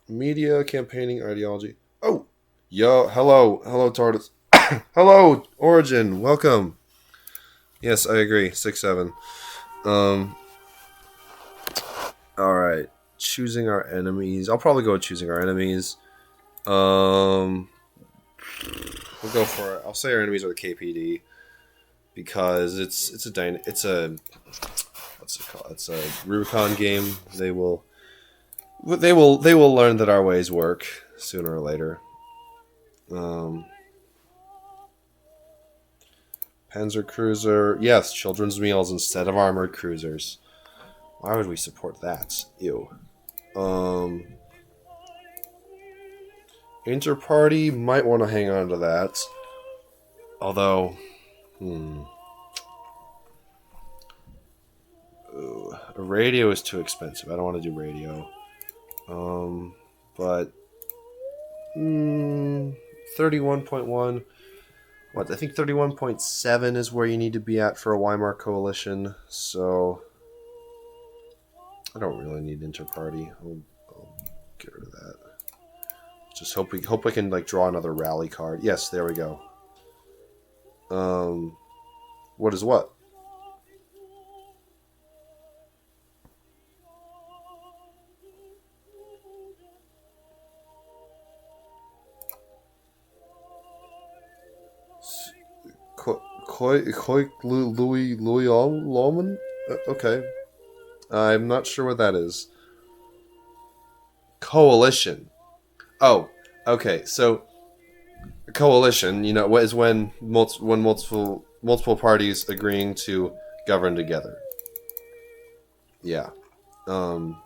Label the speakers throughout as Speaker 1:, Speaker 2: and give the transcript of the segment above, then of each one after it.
Speaker 1: Media, campaigning, ideology. Oh! Yo, hello, Tortoise. Hello, Origin, welcome. Yes, I agree. 6-7. Um, alright. Choosing our enemies. I'll probably go with choosing our enemies. We'll go for it. I'll say our enemies are the KPD because it's a what's it called? It's a Rubicon game. They will learn that our ways work sooner or later. Panzer Cruiser. Yes, children's meals instead of armored cruisers. Why would we support that? Ew. Interparty might want to hang on to that. Although, a radio is too expensive. I don't want to do radio. But 31.1. What, I think 31.7 is where you need to be at for a Weimar coalition. So I don't really need interparty. I'll get rid of that. Just hope we can like draw another rally card. Yes, there we go. What is what? Louis Loman? Okay. I'm not sure what that is. Coalition. Oh, okay. So, a coalition, is when multiple parties agreeing to govern together. Yeah. All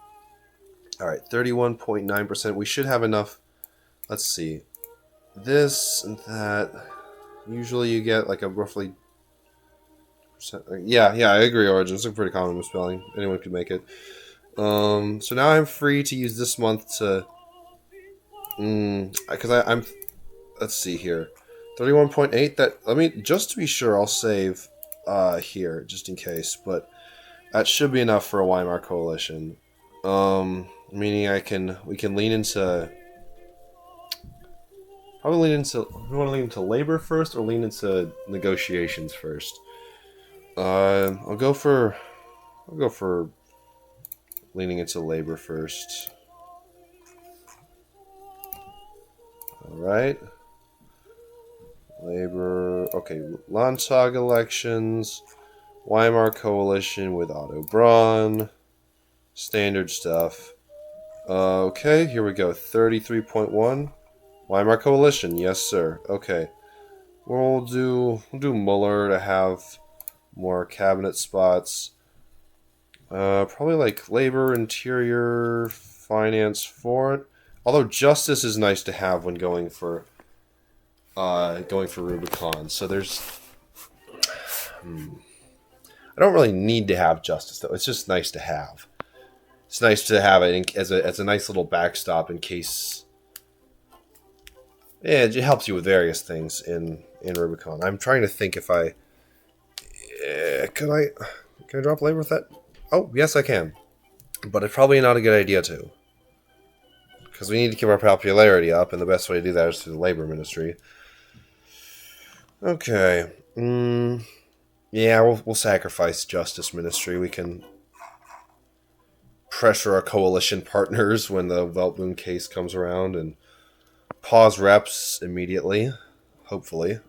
Speaker 1: right. 31.9%. We should have enough. Let's see. This and that. Usually, you get like a roughly. Yeah, I agree. Origin. It's a pretty common misspelling. Anyone could make it. So now I'm free to use this month to. Because I'm. Let's see here. 31.8. That, let me, just to be sure, I'll save here just in case. But that should be enough for a Weimar coalition. Meaning we can lean into. Probably lean into. We want to lean into labor first or lean into negotiations first. I'll go for leaning into labor first. All right. Labor. Okay, Landtag elections. Weimar coalition with Otto Braun. Standard stuff. Okay, here we go. 33.1. Weimar coalition. Yes, sir. Okay. We'll do Muller to have more cabinet spots. Probably like labor, interior, finance, foreign. Although justice is nice to have when going for Rubicon. So there's. I don't really need to have justice though. It's just nice to have. It's nice to have it as a nice little backstop in case. Yeah, it helps you with various things in Rubicon. I'm trying to think if I can I drop labor with that? Oh, yes, I can. But it's probably not a good idea to. Because we need to keep our popularity up, and the best way to do that is through the labor ministry. Okay. Yeah, we'll sacrifice justice ministry. We can pressure our coalition partners when the Veltboon case comes around and pause reps immediately. Hopefully.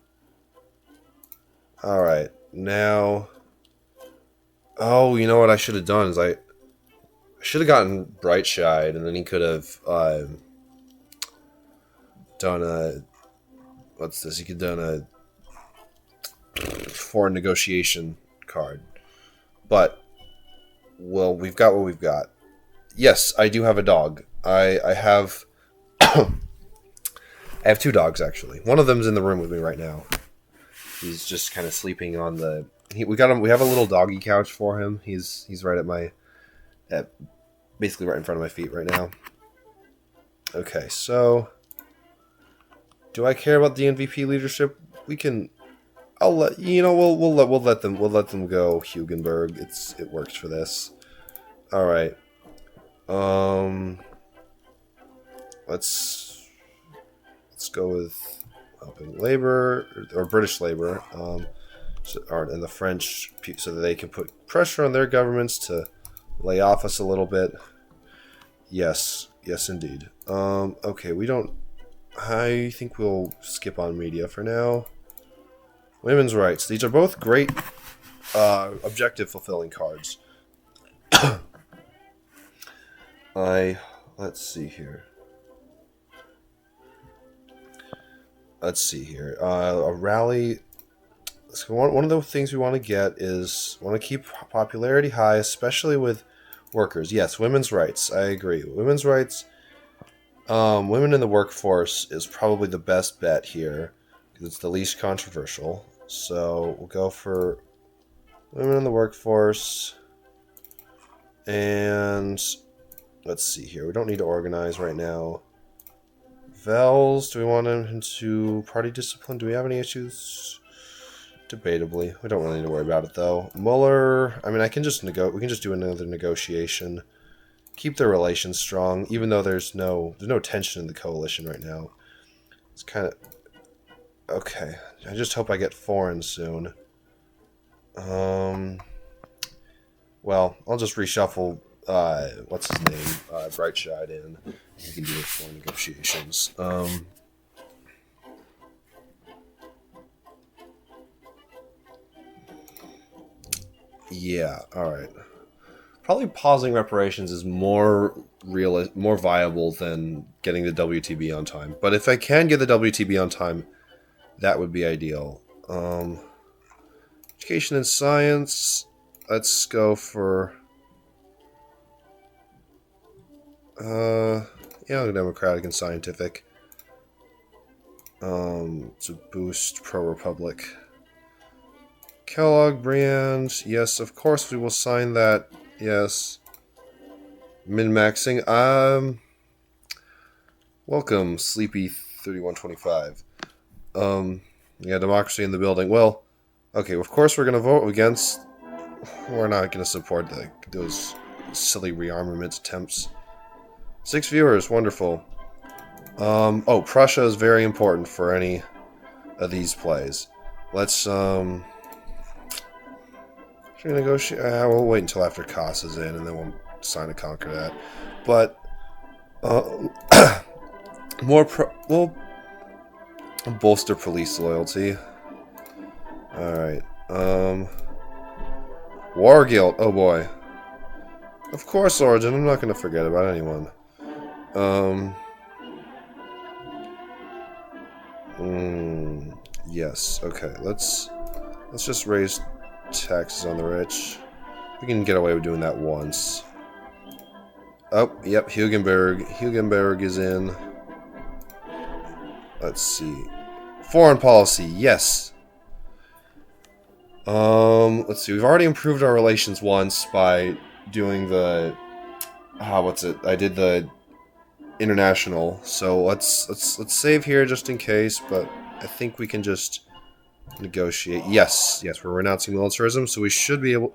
Speaker 1: Alright, now. Oh, you know what I should have done is I should have gotten Brightshide, and then he could have done a. What's this? He could have done a foreign negotiation card. But, well, we've got what we've got. Yes, I do have a dog. I have. I have two dogs, actually. One of them's in the room with me right now. He's just kind of sleeping on the. We have a little doggy couch for him. He's right basically right in front of my feet right now. Okay, so do I care about the NVP leadership? We can. I'll let we'll let them go. Hugenberg. It works for this. All right. let's go with helping labor or British labor, and the French, so that they can put pressure on their governments to lay off us a little bit. Yes, indeed. Okay, we don't. I think we'll skip on media for now. Women's rights. These are both great objective fulfilling cards. Let's see here. A rally. So one of the things we want to get is want to keep popularity high, especially with workers. Yes, women's rights. I agree. Women's rights. Women in the workforce is probably the best bet here because it's the least controversial. So we'll go for women in the workforce. And let's see here. We don't need to organize right now. Vels, do we want him into party discipline? Do we have any issues? Debatably. We don't really need to worry about it, though. Mueller, I mean, we can just do another negotiation. Keep their relations strong, even though there's no tension in the coalition right now. It's kind of... Okay. I just hope I get foreign soon. Well, I'll just reshuffle, what's his name? Brightshide in. We can do it for negotiations. Yeah, alright. Probably pausing reparations is more viable than getting the WTB on time. But if I can get the WTB on time, that would be ideal. Education and science. Let's go for... democratic and scientific. To boost pro-republic. Kellogg brand. Yes, of course we will sign that. Yes. Min-maxing. Welcome, Sleepy 3125. Yeah, democracy in the building. Well, okay, of course we're going to vote against... We're not going to support those silly rearmament attempts. 6 viewers, wonderful. Prussia is very important for any of these plays. Let's, should we negotiate? We'll wait until after Koss is in, and then we'll sign a Concordat. But, we'll bolster police loyalty. Alright, War Guild, oh boy. Of course, Origin, I'm not going to forget about anyone. Yes, okay, let's just raise taxes on the rich. We can get away with doing that once. Oh, yep, Hugenberg is in. Let's see. Foreign policy, yes. Let's see, we've already improved our relations once by doing the... I did the international, so let's save here just in case, but I think we can just negotiate. Yes, we're renouncing militarism, so we should be able...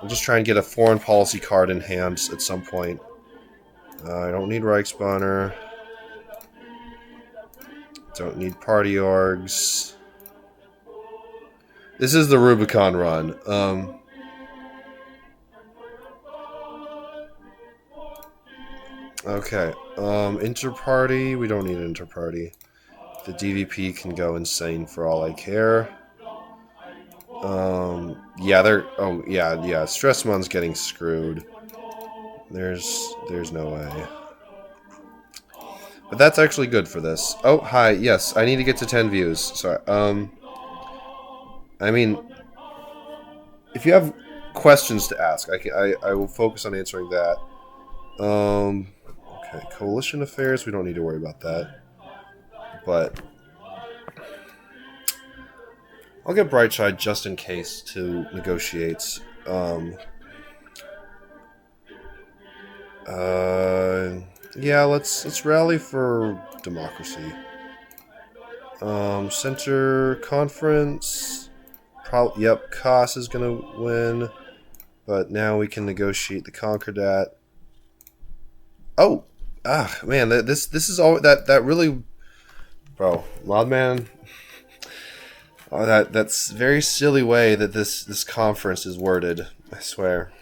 Speaker 1: We'll just try and get a foreign policy card in hand at some point. I don't need Reichsbanner. Don't need party orgs. This is the Rubicon run. Okay. Inter-party. We don't need an inter-party. The DVP can go insane for all I care. Yeah, they're... Oh, yeah. Stressmon's getting screwed. There's no way. But that's actually good for this. Oh, hi. Yes, I need to get to 10 views. Sorry. I mean, if you have questions to ask, I will focus on answering that. Okay, coalition affairs, we don't need to worry about that. But I'll get Brightshide just in case to negotiate. Yeah, let's rally for democracy. Center conference. Yep, Koss is gonna win, but now we can negotiate the Concordat. Oh, Ah, man, this is all that really, bro, Modman. Oh, that's very silly way that this conference is worded. I swear,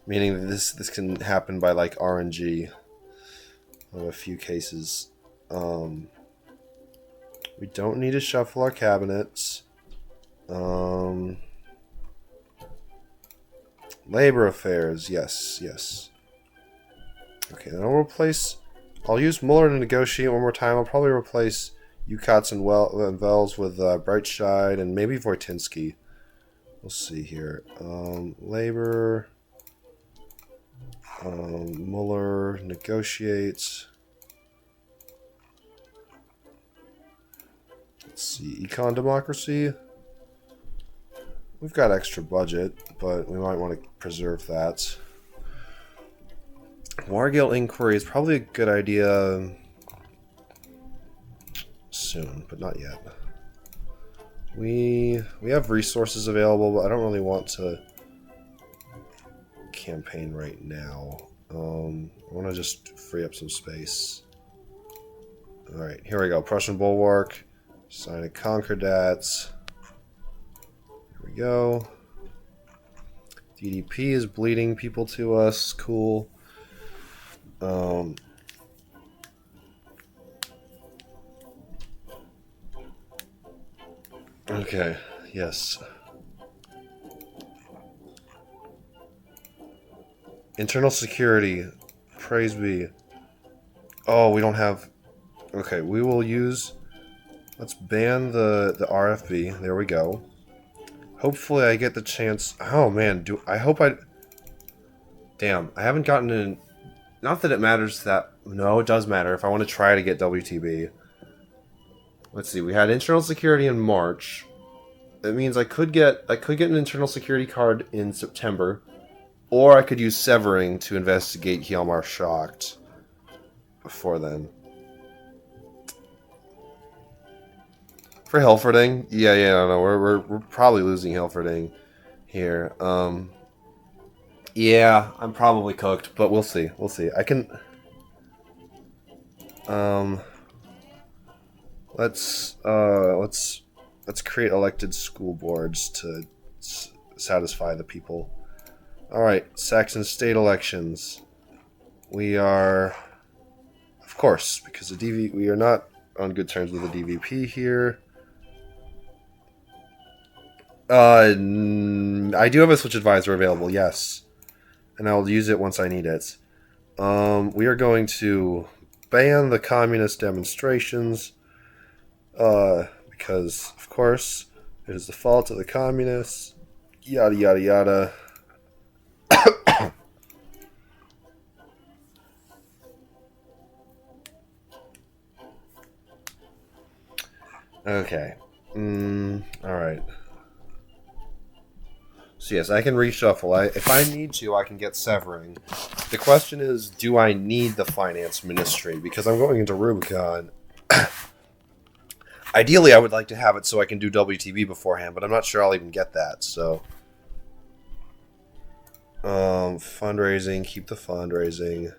Speaker 1: meaning that this can happen by like RNG of a few cases. We don't need to shuffle our cabinets. Labor affairs, yes. Okay, then I'll replace. I'll use Muller to negotiate one more time. I'll probably replace Ukats and Vels with Brightshide and maybe Wojtinski. We'll see here. Labor. Muller negotiates. Let's see. Econ democracy. We've got extra budget, but we might want to preserve that. Wargill inquiry is probably a good idea soon, but not yet. We have resources available, but I don't really want to campaign right now. I want to just free up some space. Alright, here we go. Prussian Bulwark. Sign of Concordats. Here we go. DDP is bleeding people to us. Cool. Okay, yes. Internal security. Praise be. Oh, we don't have... Okay, we will use... Let's ban the RFB. There we go. Hopefully I get the chance... Oh, man. I hope I... Damn, I haven't gotten in... Not that it matters that... No, it does matter if I want to try to get WTB. Let's see, we had internal security in March. That means I could get an internal security card in September. Or I could use Severing to investigate Hjalmar Schacht before then. For Hilferding? Yeah, no, we're probably losing Hilferding here. Yeah, I'm probably cooked, but we'll see. We'll see. I can... Let's create elected school boards to satisfy the people. Alright, Saxon state elections. We are... Of course, because we are not on good terms with the DVP here. I do have a switch advisor available, yes. And I'll use it once I need it. We are going to ban the communist demonstrations. Because, of course, it is the fault of the communists. Yada, yada, yada. Okay. Alright. So yes, I can reshuffle. If I need to, I can get Severing. The question is, do I need the finance ministry? Because I'm going into Rubicon. Ideally, I would like to have it so I can do WTB beforehand, but I'm not sure I'll even get that, so... fundraising, keep the fundraising.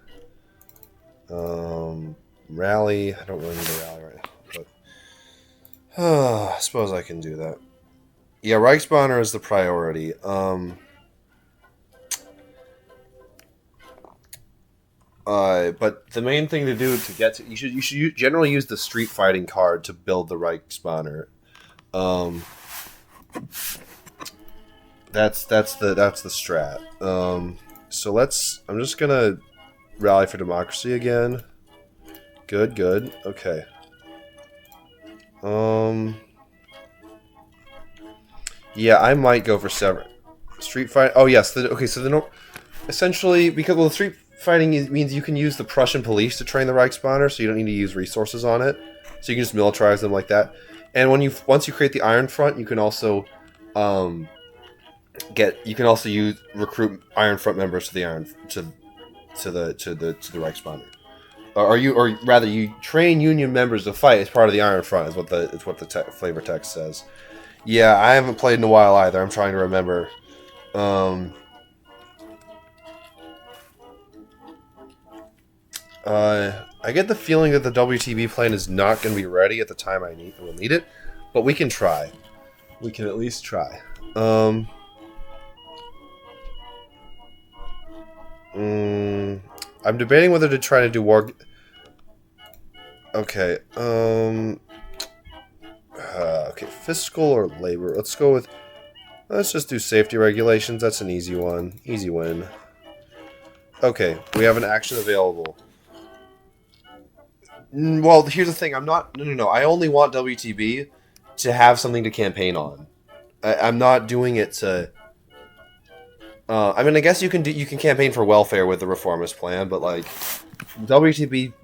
Speaker 1: Rally, I don't really need a rally right now, but... I suppose I can do that. Yeah, Reichsbanner is the priority. But the main thing to do to get to you should generally use the street fighting card to build the Reichsbanner. That's the strat. So I'm just gonna rally for democracy again. Good. Okay. Yeah, I might go for street fight. Oh yes. Essentially because the street fighting means you can use the Prussian police to train the Reichsbanner, so you don't need to use resources on it. So you can just militarize them like that. And once you create the Iron Front, you can also recruit Iron Front members to the Reichsbanner. Or rather, you train Union members to fight as part of the Iron Front. Is what the flavor text says. Yeah, I haven't played in a while either. I'm trying to remember. I get the feeling that the WTB plan is not going to be ready at the time we'll need it, but we can try. We can at least try. I'm debating whether to try to do war. Okay. Okay, fiscal or labor. Let's go with. Let's just do safety regulations. That's an easy one. Easy win. Okay, we have an action available. Well, here's the thing. I'm not. No. I only want WTB to have something to campaign on. I'm not doing it to. I mean, I guess you can campaign for welfare with the reformist plan, but like WTB,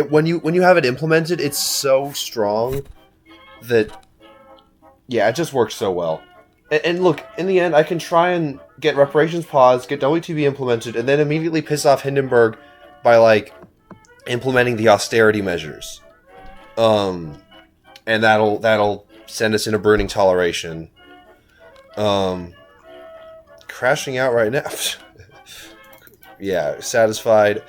Speaker 1: when you have it implemented, it's so strong that yeah, it just works so well. And look, in the end, I can try and get reparations paused, get WTB implemented, and then immediately piss off Hindenburg by like implementing the austerity measures. And that'll send us into burning toleration. Crashing out right now. Yeah, satisfied.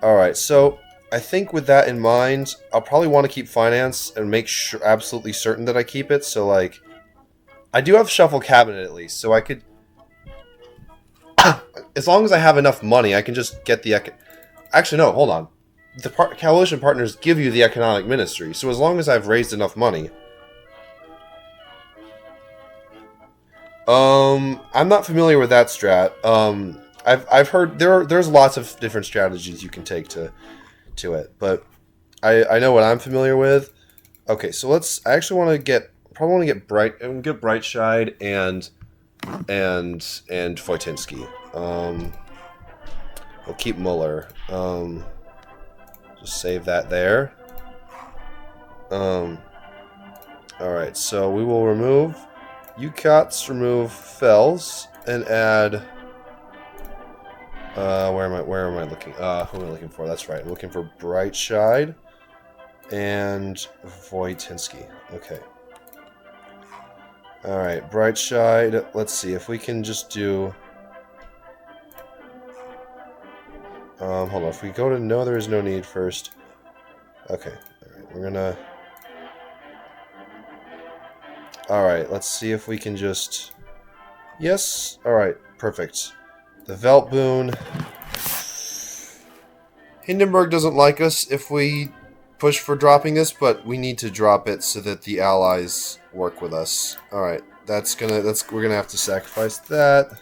Speaker 1: Alright, so I think with that in mind, I'll probably want to keep finance and make sure absolutely certain that I keep it. So like, I do have shuffle cabinet at least, so I could, as long as I have enough money, I can just get the actually no, hold on. The coalition partners give you the economic ministry, so as long as I've raised enough money. I'm not familiar with that strat. I've heard there's lots of different strategies you can take to it, but I know what I'm familiar with. Okay, so I actually want to probably want to get Brightshide and Wojtinski. We'll keep Muller. Just save that there. Alright, so we will remove remove Fells, and add where am I looking? Who am I looking for? That's right, I'm looking for Brightshide and Wojtinski. Okay. Alright, Brightshide. Let's see if we can just do hold on, if we go to no, there is no need first. Okay, alright, we're gonna alright, let's see if we can just yes, alright, perfect. The Weltboon. Hindenburg doesn't like us if we push for dropping this, but we need to drop it so that the allies work with us. Alright, we're gonna have to sacrifice that.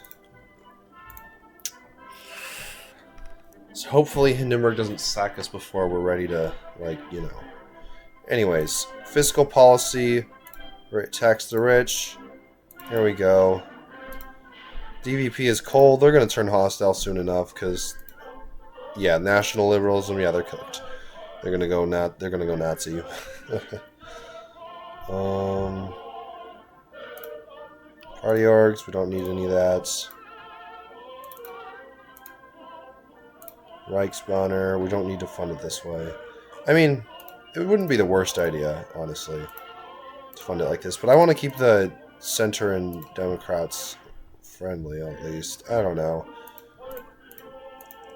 Speaker 1: So hopefully Hindenburg doesn't sack us before we're ready to, like, you know. Anyways, fiscal policy, tax the rich. Here we go. DVP is cold. They're going to turn hostile soon enough because, yeah, national liberalism. Yeah, they're cooked. They're going to go They're going to go Nazi. Party orgs. We don't need any of that. Reichsbanner. We don't need to fund it this way. I mean, it wouldn't be the worst idea, honestly, to fund it like this. But I want to keep the center and Democrats friendly, at least. I don't know.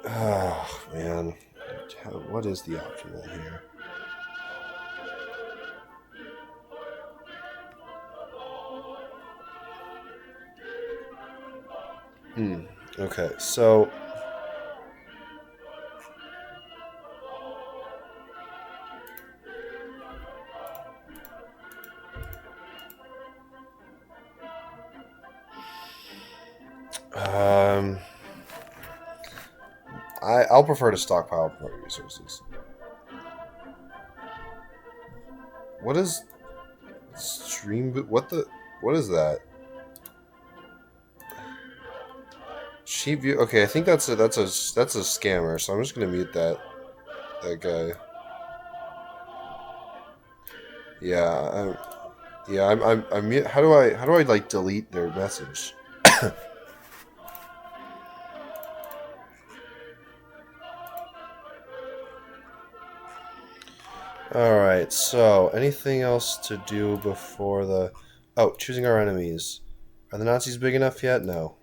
Speaker 1: Oh, man. What is the optimal here? Okay, so I'll prefer to stockpile party resources. What is stream? What is that? Cheap view. Okay, I think that's a scammer. So I'm just gonna mute that guy. Yeah, I'm mute. How do I like delete their message? Alright, so anything else to do before the... Oh, choosing our enemies. Are the Nazis big enough yet? No.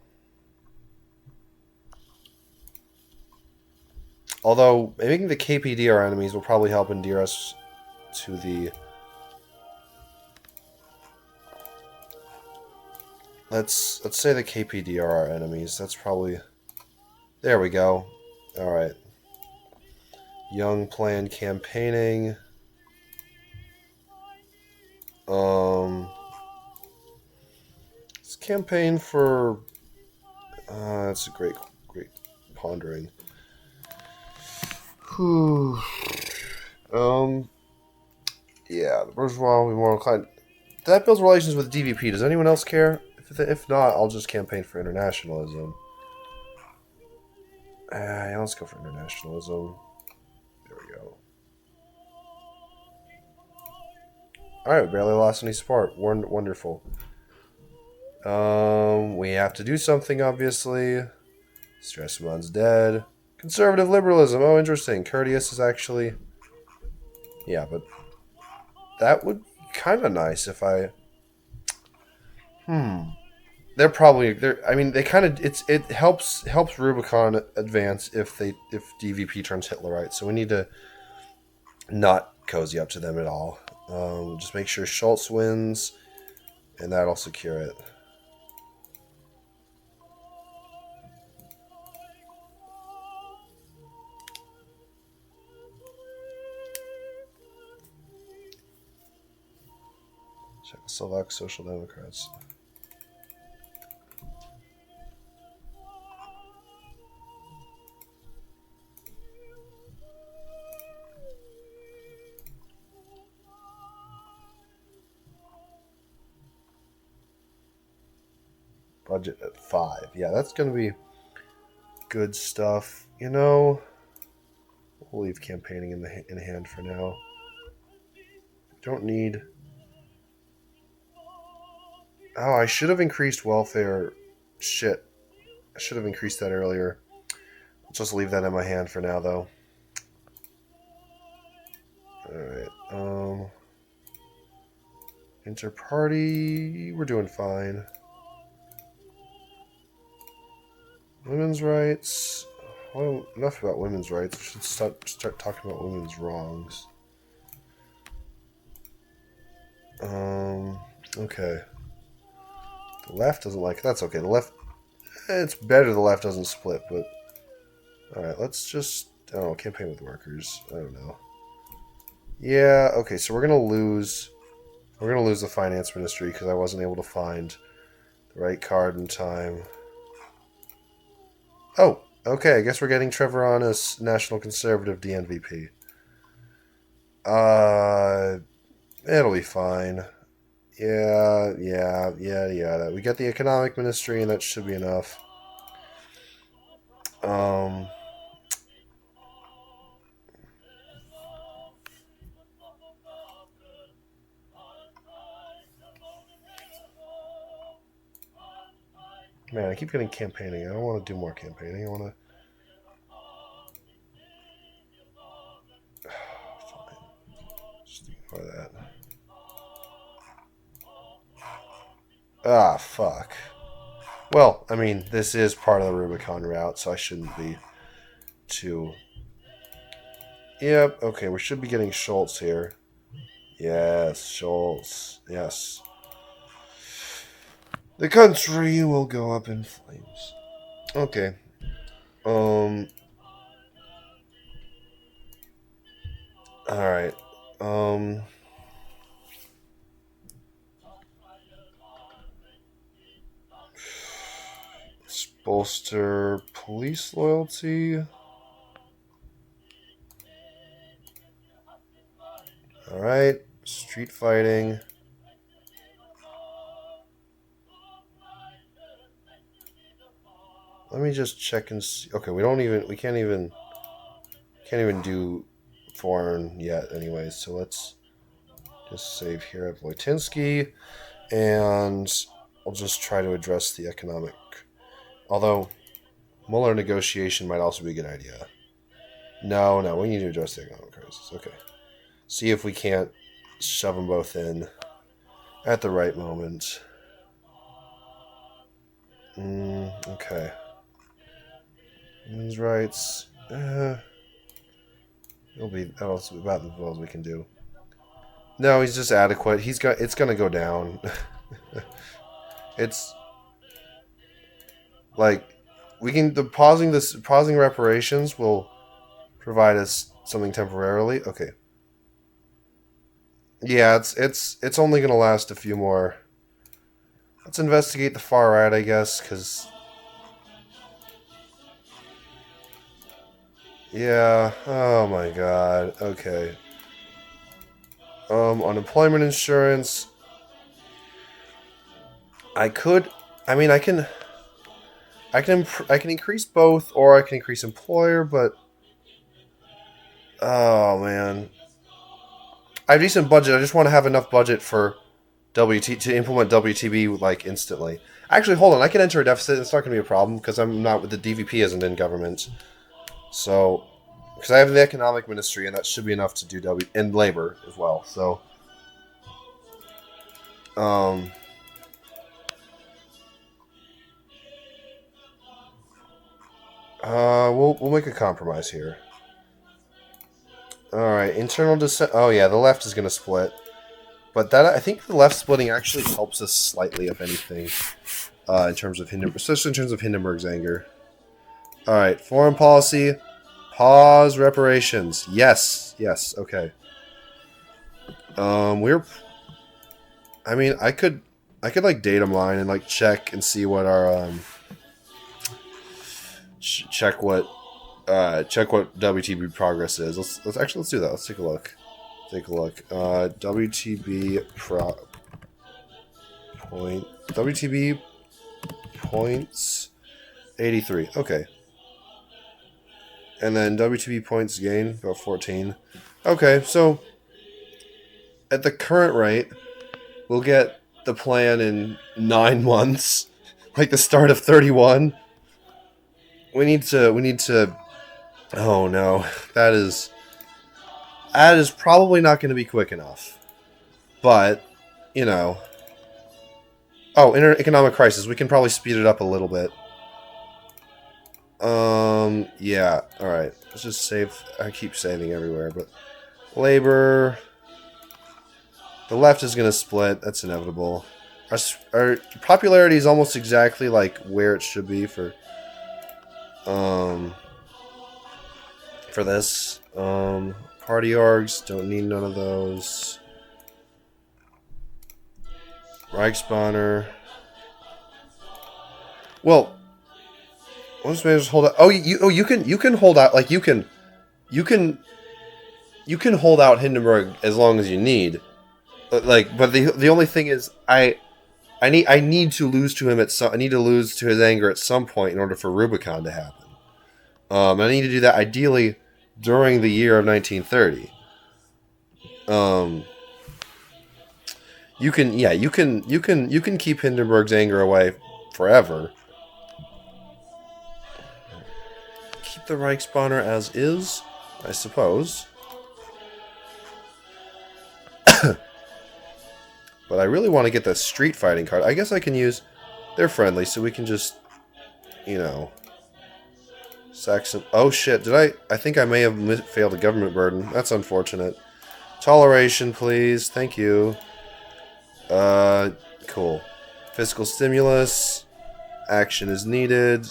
Speaker 1: Although making the KPD our enemies will probably help endear us to the... Let's say the KPD are our enemies. That's probably... There we go. Alright. Young plan campaigning. Let's campaign for... that's a great pondering. Whew. Yeah, the bourgeois will be more inclined. That builds relations with DVP. Does anyone else care? If not, I'll just campaign for internationalism. Yeah, let's go for internationalism. There we go. Alright, we barely lost any support. Wonderful. We have to do something, obviously. Stresemont's dead. Conservative liberalism. Oh, interesting. Courteous is actually... Yeah, but... That would be kind of nice if I... They're probably... I mean, they kind of... It helps Rubicon advance if DVP turns Hitlerite. So we need to not cozy up to them at all. Just make sure Schultz wins, and that'll secure it. Czechoslovak Social Democrats. Budget at 5. Yeah, that's going to be good stuff. You know, we'll leave campaigning in hand for now. Don't need... Oh, I should have increased welfare. Shit. I should have increased that earlier. I'll just leave that in my hand for now, though. Alright, Inter-party... We're doing fine. Women's rights... Well, enough about women's rights. We should start talking about women's wrongs. Okay. The left doesn't like it. That's okay. The left... It's better the left doesn't split, but... Alright, let's just... I don't know, campaign with workers. I don't know. Yeah, okay, so we're gonna lose... We're gonna lose the finance ministry because I wasn't able to find the right card in time. Oh, okay, I guess we're getting Trevor on as National Conservative DNVP. It'll be fine. Yeah. We get the economic ministry, and that should be enough. Man, I keep getting campaigning. I don't want to do more campaigning. I want to... Fine. Just ignore that. Ah, fuck. Well, I mean, this is part of the Rubicon route, so I shouldn't be too... Yep, okay, we should be getting Schultz here. Yes, Schultz. Yes. The country will go up in flames. Okay. Alright. Let's bolster police loyalty. Alright. Street fighting. Let me just check and see. Okay, we can't even do foreign yet anyways, so let's just save here at Wojtyński, and we'll just try to address the economic. Although, Mueller negotiation might also be a good idea. No, we need to address the economic crisis. Okay. See if we can't shove them both in at the right moment. Okay. Women's rights. It'll be that's about as well as we can do. No, he's just adequate. It's gonna go down. It's like we can pausing reparations will provide us something temporarily. Okay. Yeah, it's only gonna last a few more. Let's investigate the far right, I guess, because yeah. Oh my God. Okay. Unemployment insurance. I could. I mean, I can increase both, or I can increase employer, but oh man, I have decent budget. I just want to have enough budget for WT to implement WTB like instantly. Actually, hold on. I can enter a deficit. It's not going to be a problem because I'm not with the DVP isn't in government. So, because I have the economic ministry, and that should be enough to do and labor as well. So, um, we'll make a compromise here. All right, internal dissent. Oh yeah, the left is going to split, but that I think the left splitting actually helps us slightly, if anything, in terms of especially in terms of Hindenburg's anger. All right, foreign policy. Pause reparations. Yes. Yes. Okay. We're. I mean, I could like data mine and like check and see what our check what WTB progress is. Let's do that. Let's take a look. Take a look. WTB WTB points 83. Okay. And then WTB points gain about 14. Okay, so at the current rate, we'll get the plan in 9 months, like the start of 31. We need to. Oh no, that is probably not going to be quick enough. But you know, oh, economic crisis. We can probably speed it up a little bit. Yeah. All right. Let's just save. I keep saving everywhere, but labor. The left is going to split. That's inevitable. Our popularity is almost exactly like where it should be for this. Party orgs, don't need none of those. Reichsbanner. Well, let's maybe just hold out. Oh, you can hold out. Like you can hold out Hindenburg as long as you need. But the only thing is I need to lose to him I need to lose to his anger at some point in order for Rubicon to happen. I need to do that ideally during the year of 1930. You can keep Hindenburg's anger away forever. Keep the Reichsbanner as is, I suppose. But I really want to get the street fighting card. I guess I can use. They're friendly, so we can just, sack some. Oh shit! I think I may have failed a government burden. That's unfortunate. Toleration, please. Thank you. Cool. Fiscal stimulus. Action is needed.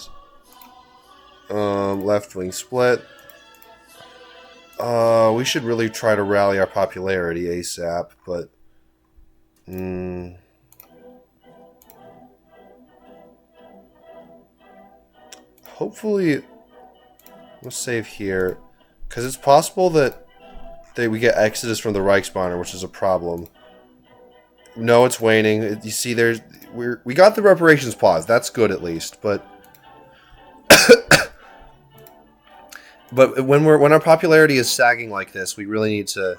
Speaker 1: Left wing split. We should really try to rally our popularity ASAP, but. Hopefully, we'll save here, because it's possible that we get exodus from the Reichsbanner, which is a problem. No, it's waning. You see, we got the reparations pause. That's good at least, but but when our popularity is sagging like this, we really need to.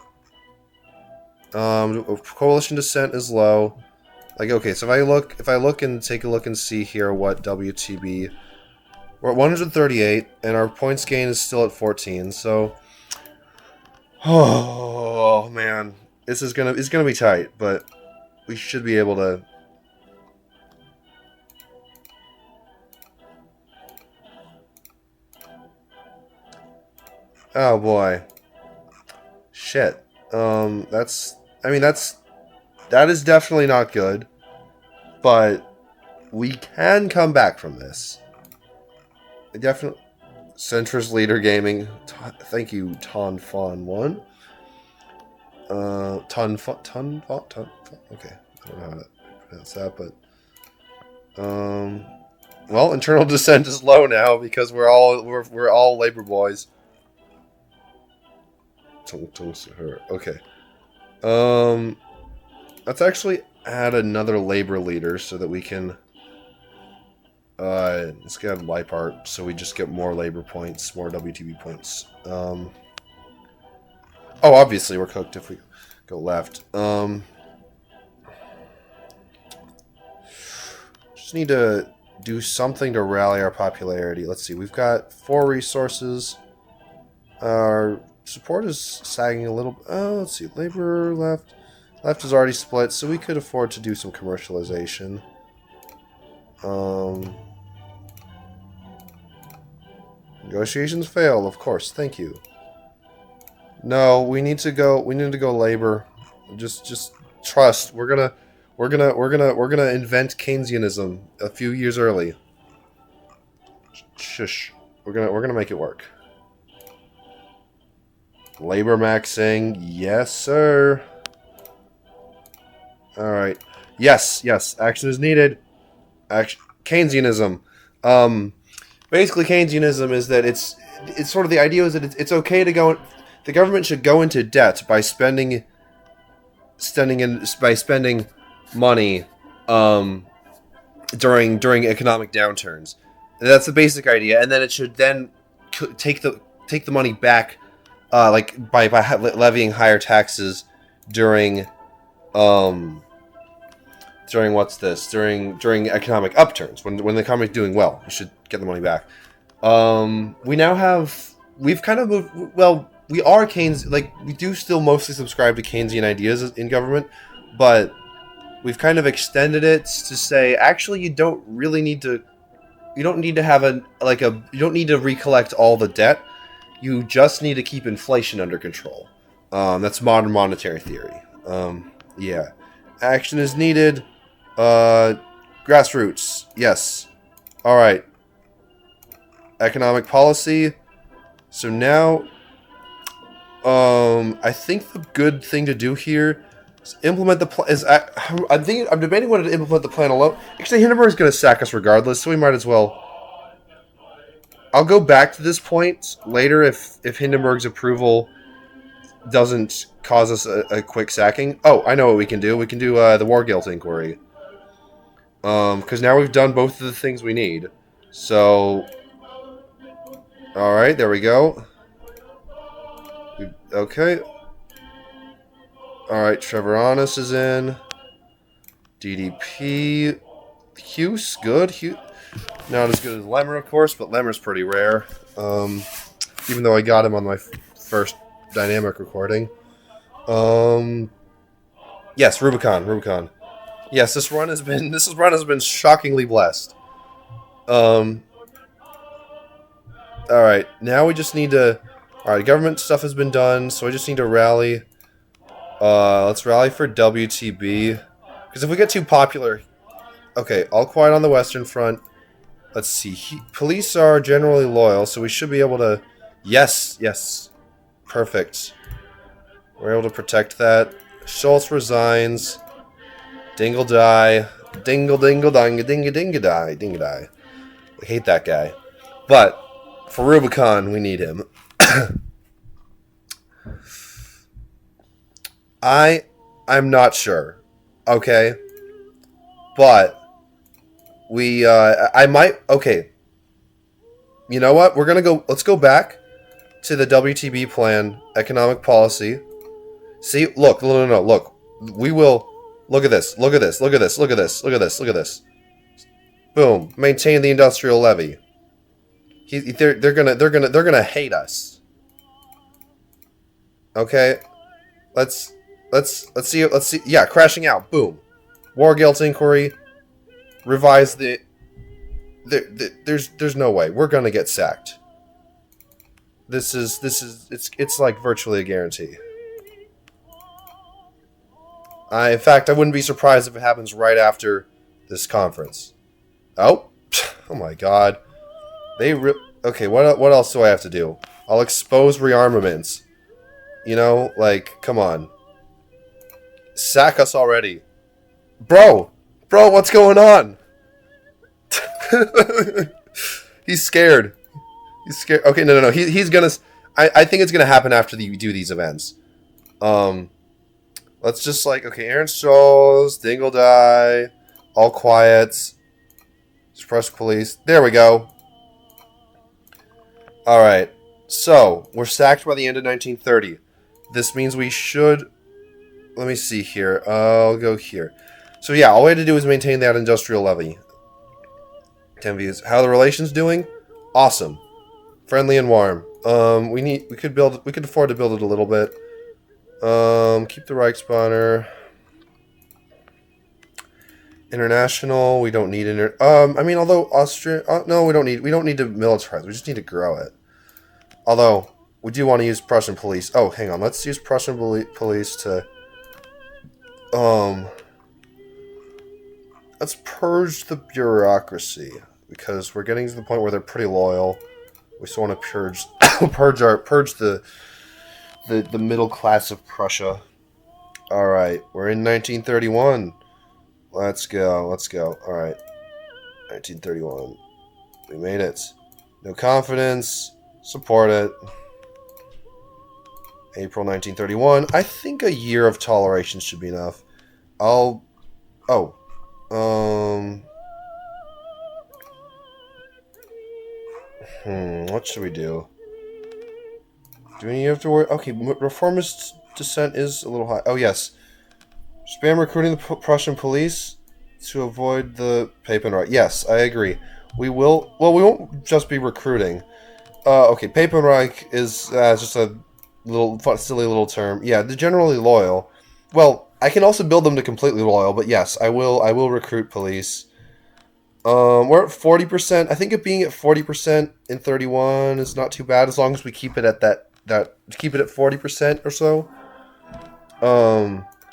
Speaker 1: Coalition dissent is low. Like, okay, so if I look and take a look and see here what WTB, we're at 138, and our points gain is still at 14. So, oh man, it's gonna be tight, but we should be able to. Oh boy. Shit. That's... I mean, that is definitely not good. But we can come back from this. Definitely. Centrist Leader Gaming. Thank you, Ton Fon 1. Ton Fon. Okay. I don't know how to pronounce that, but. Well, internal dissent is low now because we're all labor boys. Okay. Let's actually add another labor leader so that we can. Let's get Lipart so we just get more labor points, more WTB points. Oh, obviously we're cooked if we go left. Just need to do something to rally our popularity. Let's see, we've got 4 resources. Our support is sagging a little. Oh, let's see, labor left. Left is already split, so we could afford to do some commercialization. Negotiations failed, of course. Thank you. No, we need to go labor. Just trust. We're gonna invent Keynesianism a few years early. Shush. We're gonna make it work. Labor maxing, yes, sir. All right. Yes. Action is needed. Keynesianism. Basically, Keynesianism is that it's sort of the idea is that it's okay to go. The government should go into debt by spending money during economic downturns. And that's the basic idea, and then it should then take the money back, like by levying higher taxes during what's this? During economic upturns, when the economy is doing well, you should get the money back. We've kind of moved. Well, we are Keynes. Like, we do still mostly subscribe to Keynesian ideas in government, but we've kind of extended it to say actually you don't need to have you don't need to recollect all the debt. You just need to keep inflation under control. That's modern monetary theory. Yeah. Action is needed. Grassroots. Yes. Alright. Economic policy. So now, I think the good thing to do here is implement the plan. I'm debating whether to implement the plan alone. Actually, Hindenburg's going to sack us regardless, so we might as well. I'll go back to this point later if Hindenburg's approval doesn't cause us a quick sacking. Oh, I know what we can do. We can do the war guilt inquiry. Because now we've done both of the things we need. So, alright, there we go. Okay. Alright, Trevoranus is in. DDP. Hughes, good. Not as good as Lemmer, of course, but Lemmer's pretty rare. Even though I got him on my first dynamic recording. Yes, Rubicon. Yes, this run has been shockingly blessed. Alright, now we just need to... Alright, government stuff has been done, so I just need to rally. Let's rally for WTB. Because if we get too popular... Okay, all quiet on the Western Front. Let's see. Police are generally loyal, so we should be able to... Yes. Perfect. We're able to protect that. Schultz resigns. Dingle die. Dingle dingle die. We hate that guy. But for Rubicon, we need him. I'm not sure. Okay. But I might. Okay. You know what? Let's go back to the WTB plan, economic policy. See, look, no, look. We will. Look at this. Look at this. Boom. Maintain the industrial levy. They're gonna hate us. Okay. Let's see. Yeah, crashing out. Boom. War guilt inquiry. Revise the. There's no way we're gonna get sacked. It's like virtually a guarantee. In fact, I wouldn't be surprised if it happens right after this conference. Oh, oh my God! Okay. What else do I have to do? I'll expose rearmaments. You know, like, come on, sack us already, bro. Bro, what's going on? He's scared. He's scared. Okay, no. He's gonna. I think it's gonna happen after you do these events. Let's just like, okay, Aaron Strolls, Dingle Die, all quiet, suppress police. There we go. All right. So we're sacked by the end of 1930. This means we should. Let me see here. I'll go here. So yeah, all we had to do is maintain that industrial levy. 10 views. How are the relations doing? Awesome. Friendly and warm. We could afford to build it a little bit. Keep the Reichsbanner. International, we don't need I mean, although Austria, no, we don't need to militarize. We just need to grow it. Although we do want to use Prussian police. Oh, hang on. Let's use Prussian police to let's purge the bureaucracy because we're getting to the point where they're pretty loyal. We still want to purge purge the middle class of Prussia. All right, we're in 1931. Let's go. All right, 1931. We made it. No confidence. Support it. April 1931. I think a year of toleration should be enough. What should we do? Do we have to worry? Okay, reformist dissent is a little high. Oh, yes. Spam recruiting the Prussian police to avoid the Papenreich. Yes, I agree. We will. Well, we won't just be recruiting. Okay, Papenreich is just a little silly little term. Yeah, they're generally loyal. Well, I can also build them to completely loyal, but yes, I will recruit police. We're at 40%. I think it being at 40% in 31 is not too bad as long as we keep it at keep it at 40% or so.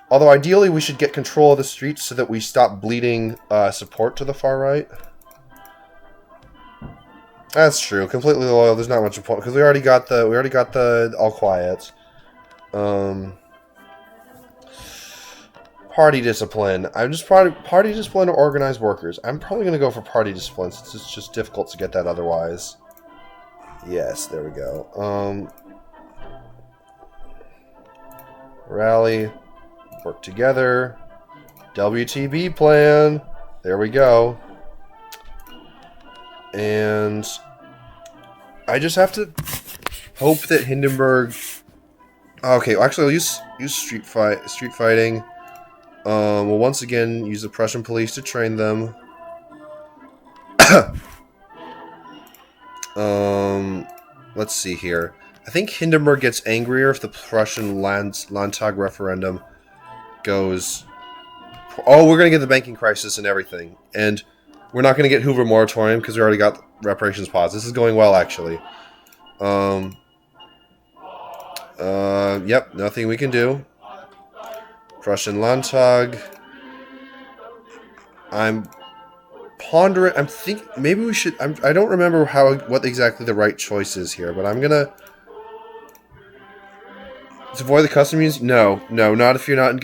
Speaker 1: Although ideally we should get control of the streets so that we stop bleeding support to the far right. That's true. Completely loyal. There's not much point because we already got the all quiet. Party discipline. I'm just party discipline or organized workers. I'm probably gonna go for party discipline since it's just difficult to get that otherwise. Yes, there we go. Rally, work together. WTB plan. There we go. And I just have to hope that Hindenburg. Okay, actually, I'll use street fighting. We'll once again use the Prussian police to train them. Let's see here. I think Hindenburg gets angrier if the Prussian Landtag referendum goes. Oh, we're gonna get the banking crisis and everything, and we're not gonna get Hoover moratorium because we already got reparations paused. This is going well, actually. Yep, nothing we can do. Prussian Landtag. I'm pondering. I'm thinking maybe we should. I don't remember what exactly the right choice is here, but I'm gonna to avoid the custom unions. No, not if you're not in.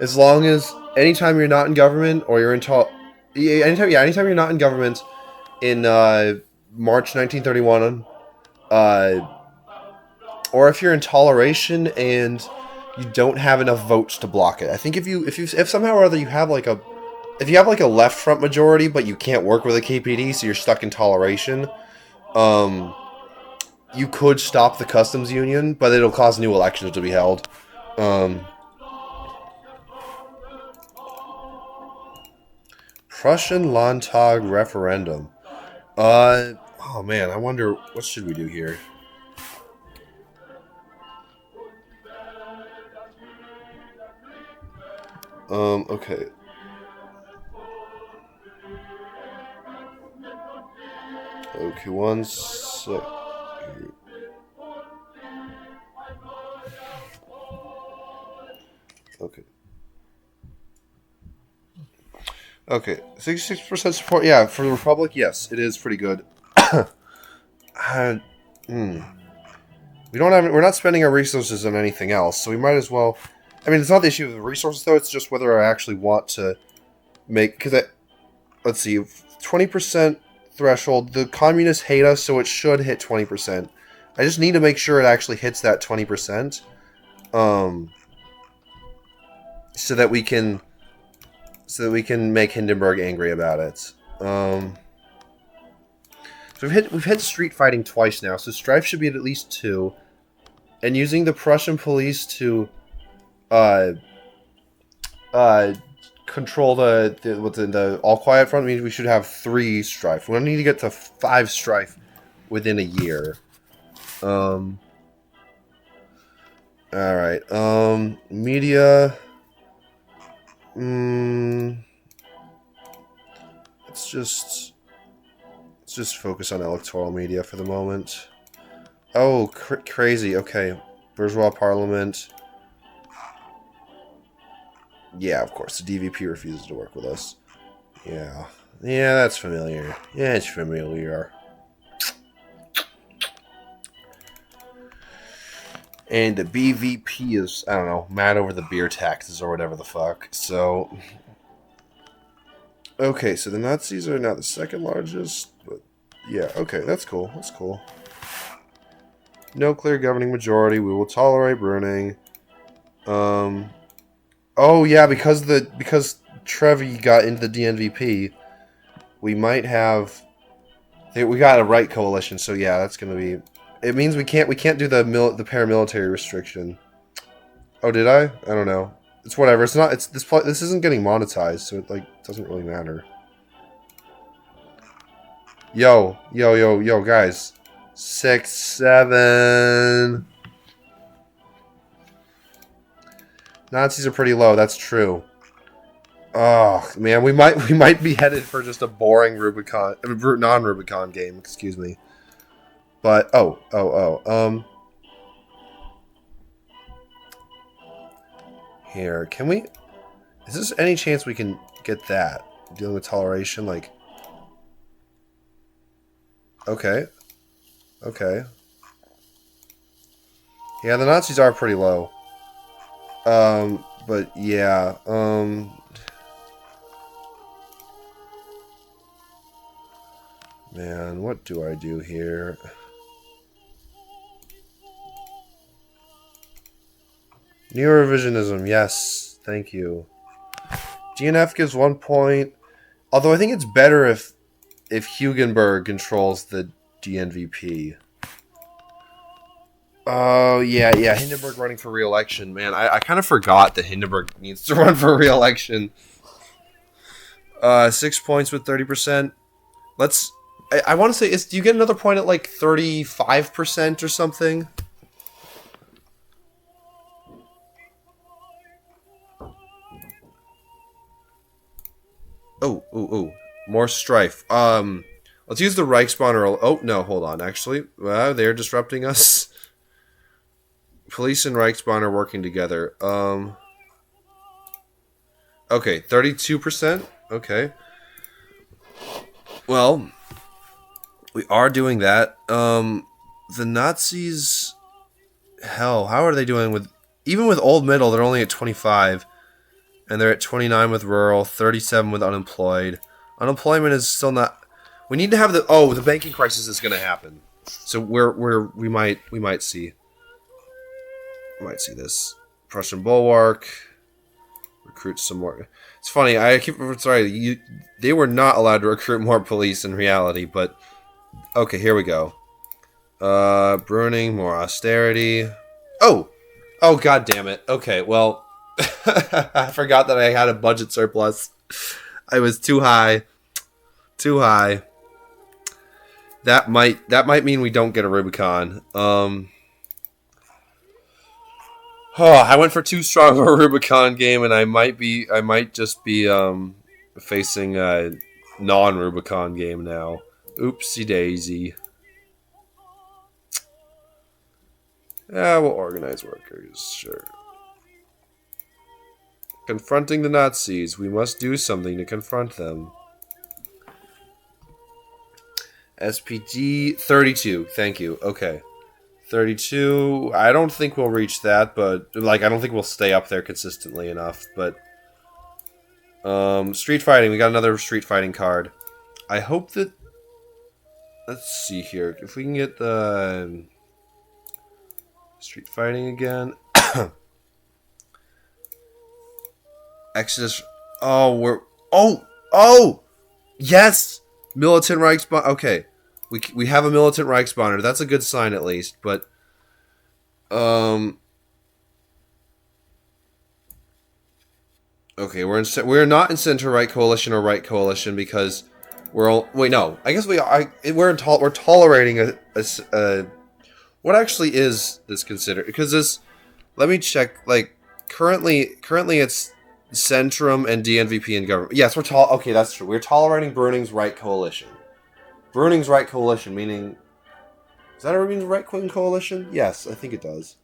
Speaker 1: As long as anytime you're not in government or you're in anytime you're not in government in March 1931, or if you're in toleration and you don't have enough votes to block it. I think if somehow or other you have like a left front majority but you can't work with a KPD, so you're stuck in toleration, you could stop the customs union, but it'll cause new elections to be held. Prussian Landtag referendum. Oh man, I wonder what should we do here. Okay. Okay, one sec. Okay. Okay, 66% support. Yeah, for the Republic, yes, it is pretty good. Hmm. We don't have. We're not spending our resources on anything else, so we might as well. I mean, it's not the issue of the resources though. It's just whether I actually want to make. Because let's see, 20% threshold. The communists hate us, so it should hit 20%. I just need to make sure it actually hits that 20%, so that we can make Hindenburg angry about it. So we've hit street fighting twice now, so strife should be at least 2. And using the Prussian police to control the all quiet front means we should have 3 strife. We need to get to 5 strife within a year. All right. Media. Let's just focus on electoral media for the moment. Oh, crazy. Okay. Bourgeois parliament. Yeah, of course. The DVP refuses to work with us. Yeah. Yeah, that's familiar. Yeah, it's familiar. And the BVP is, I don't know, mad over the beer taxes or whatever the fuck. So, okay, so the Nazis are now the 2nd largest. But yeah, okay, that's cool. That's cool. No clear governing majority. We will tolerate Brüning. Oh yeah, because Trevi got into the DNVP, we might have. We got a right coalition, so yeah, that's gonna be. It means we can't do the paramilitary restriction. Oh, did I? I don't know. It's whatever. It's not. It's this isn't getting monetized, so it doesn't really matter. Yo, guys. 6, 7. Nazis are pretty low. That's true. Oh man, we might be headed for just a boring Rubicon, non-Rubicon game. Excuse me. But here, can we? Is there any chance we can get that dealing with toleration? Like, okay. Yeah, the Nazis are pretty low. But yeah, man, what do I do here? Neo-revisionism, yes, thank you. DNF gives 1 point. Although I think it's better if Hugenberg controls the DNVP. Oh, yeah, Hindenburg running for re-election. Man, I kind of forgot that Hindenburg needs to run for re-election. 6 points with 30%. Let's... I want to say, do you get another point at like 35% or something? Oh. More strife. Let's use the Reichsbanner. Oh, no, hold on. Actually, they're disrupting us. Police and Reichsbahn are working together. Okay, 32%. Okay. Well, we are doing that. The Nazis... Hell, how are they doing with... Even with Old Middle, they're only at 25. And they're at 29 with rural, 37 with unemployed. Unemployment is still not... We need to have the... Oh, the banking crisis is going to happen. So we might see... I might see this. Prussian bulwark. Recruit some more. It's funny. They were not allowed to recruit more police in reality, but okay, here we go. Brüning, more austerity. Oh, god damn it. Okay, well, I forgot that I had a budget surplus. I was too high. That might mean we don't get a Rubicon. I went for too strong of a Rubicon game, and I might just be facing a non-Rubicon game now. Oopsie daisy. Yeah, we'll organize workers, sure. Confronting the Nazis. We must do something to confront them. SPG 32. Thank you. Okay. 32. I don't think we'll reach that, but like I don't think we'll stay up there consistently enough, but street fighting. We got another street fighting card. I hope that let's see here. If we can get the street fighting again. Exodus. Oh, we're oh yes, militant Reichsbahn. Okay, we have a militant Reichsbahner. That's a good sign at least. But okay, we're not in center right coalition or right coalition because we're all wait no. I guess we're tolerating a what actually is this considered because this. Let me check. Like currently it's Centrum and DNVP in government. Yes, okay, that's true. We're tolerating Brüning's right coalition. Brüning's right coalition, meaning... Does that ever mean right-wing coalition? Yes, I think it does.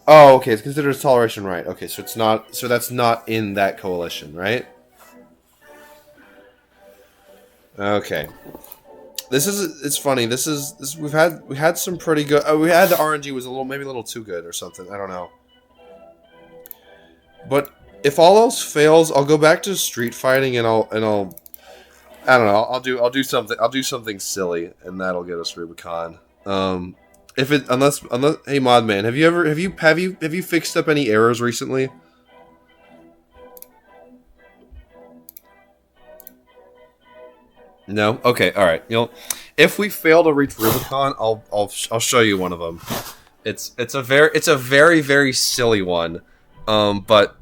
Speaker 1: Oh, okay, it's considered a toleration right. Okay, so it's not... So that's not in that coalition, right? Okay. This is... It's funny. We had some pretty good... we had the RNG was maybe a little too good or something. I don't know. But if all else fails, I'll go back to street fighting and I'll I don't know. I'll do something silly and that'll get us Rubicon. Unless hey Modman, have you fixed up any errors recently? No. Okay. All right. If we fail to reach Rubicon, I'll show you one of them. It's a very very silly one. But,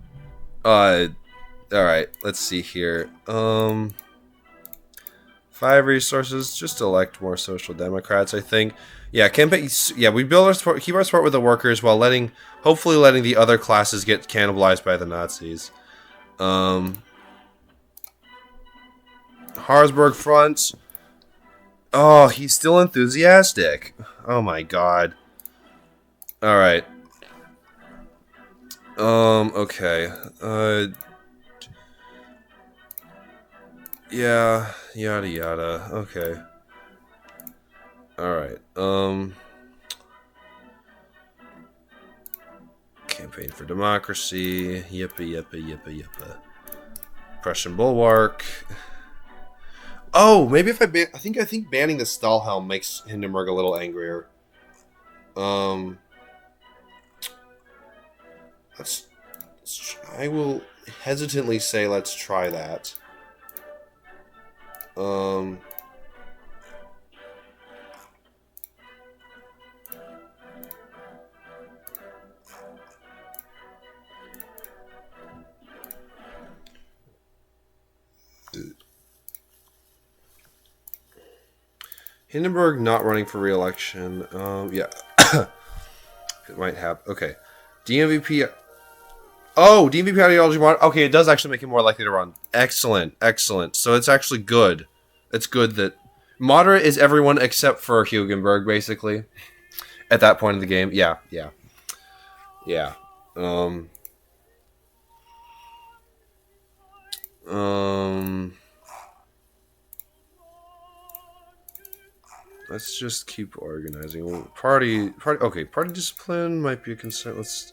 Speaker 1: alright, let's see here. 5 resources, just elect more social democrats, I think. Yeah, campaign, yeah, we build our support, keep our support with the workers while hopefully letting the other classes get cannibalized by the Nazis. Harzburg front. Oh, he's still enthusiastic. Oh my god. Alright. Okay. Yeah, yada yada. Okay. Alright. Campaign for democracy. Yippa. Prussian bulwark. Oh, maybe if I think banning the Stahlhelm makes Hindenburg a little angrier. I will hesitantly say let's try that. Hindenburg not running for re-election. Yeah. It might happen. Okay. DMVP. Oh, DMVP ideology. Okay, it does actually make it more likely to run. Excellent. So it's actually good. It's good that... Moderate is everyone except for Hugenberg, basically. At that point in the game. Yeah. Let's just keep organizing. Party. Okay, party discipline might be a concern. Let's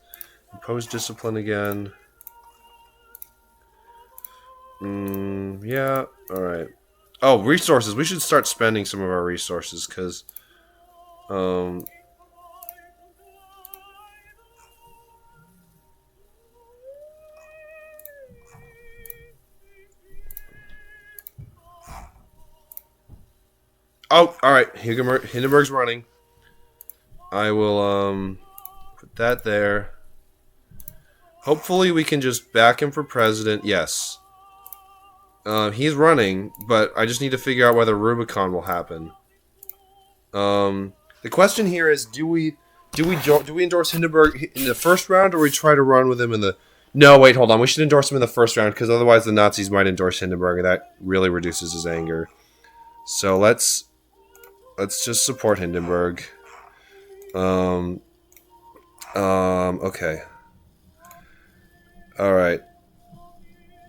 Speaker 1: impose discipline again. Yeah. All right. Oh, resources. We should start spending some of our resources because, Oh, all right. Hindenburg's running. I will put that there. Hopefully we can just back him for president. Yes. He's running, but I just need to figure out whether Rubicon will happen. The question here is: do we endorse Hindenburg in the first round, or we try to run with him in the? No, wait, hold on. We should endorse him in the first round because otherwise the Nazis might endorse Hindenburg, and that really reduces his anger. So let's just support Hindenburg. Okay. Alright.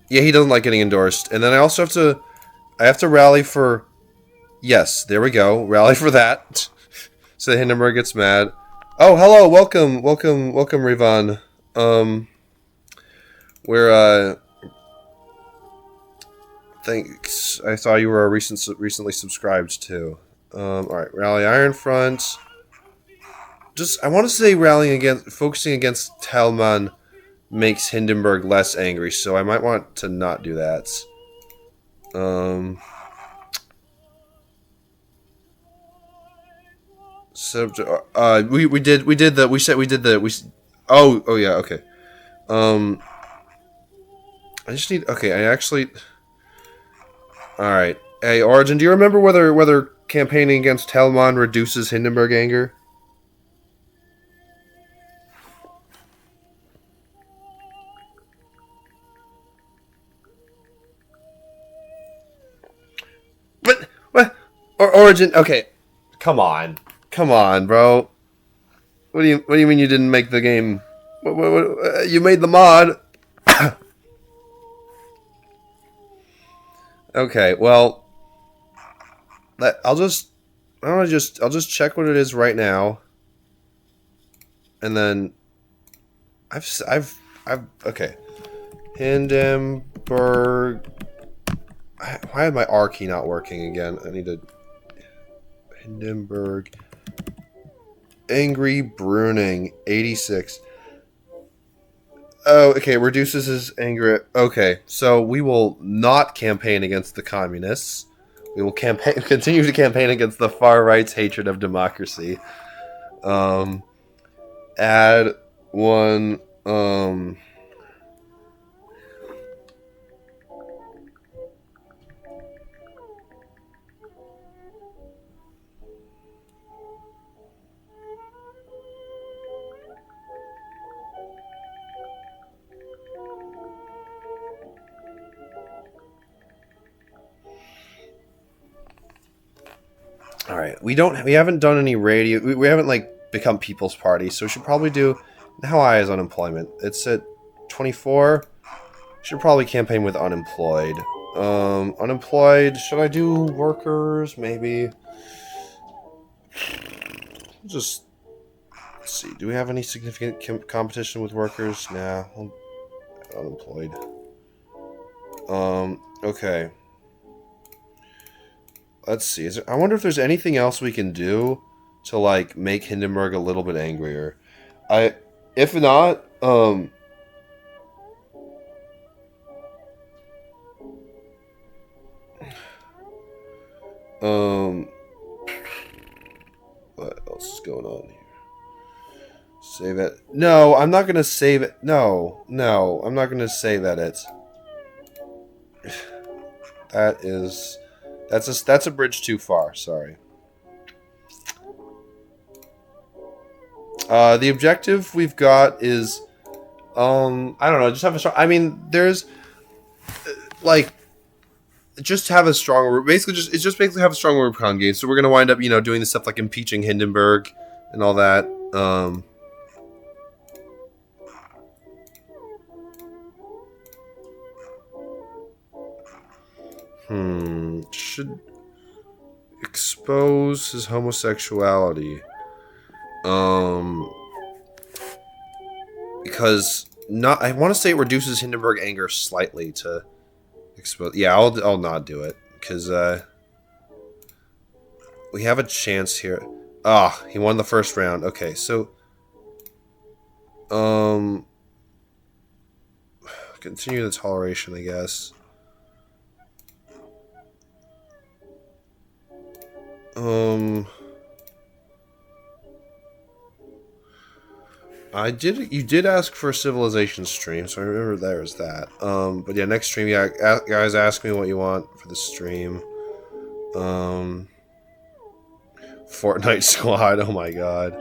Speaker 1: Yeah, he doesn't like getting endorsed. And then I also have to... I have to rally for... Yes, there we go. Rally for that. So Hindenburg gets mad. Oh, hello, welcome, Rivan. We're, thanks. I thought you were recently subscribed to. Alright, rally Iron Front. I want to say focusing against Telman makes Hindenburg less angry, so I might want to not do that. Oh yeah, okay. I just need, okay, I actually, alright. Hey, Origin, do you remember whether campaigning against Telman reduces Hindenburg anger? But, what? Origin, okay. Come on, bro. What do you mean you didn't make the game? You made the mod. Okay, well, I'll just check what it is right now, and then okay. Hindenburg. Why is my R key not working again? I need to. Hindenburg. Angry Brüning, 86. Oh, okay. Reduces his anger. Okay, so we will not campaign against the communists. We will continue to campaign against the far right's hatred of democracy. Add one. All right, we haven't done any radio. We haven't like become People's Party, so we should probably do. How high is unemployment? It's at 24. Should probably campaign with unemployed. Unemployed. Should I do workers? Maybe. Just let's see. Do we have any significant competition with workers? Nah. Unemployed. Okay. Let's see. I wonder if there's anything else we can do to like make Hindenburg a little bit angrier. If not, what else is going on here? Save it. No, I'm not gonna save it. No, I'm not gonna save edit. That's a bridge too far. Sorry. The objective we've got is, I don't know. Just have a strong. I mean, there's like. Just have a strong, basically have a strong Rubicon game. So we're gonna wind up, doing the stuff like impeaching Hindenburg and all that. Should expose his homosexuality. Because I want to say it reduces Hindenburg anger slightly to. Yeah, I'll not do it because we have a chance here. Ah, he won the first round. Okay, so continue the toleration, I guess. You did ask for a civilization stream, so I remember there was that. But yeah, next stream, yeah, guys, ask me what you want for the stream. Fortnite squad, oh my god.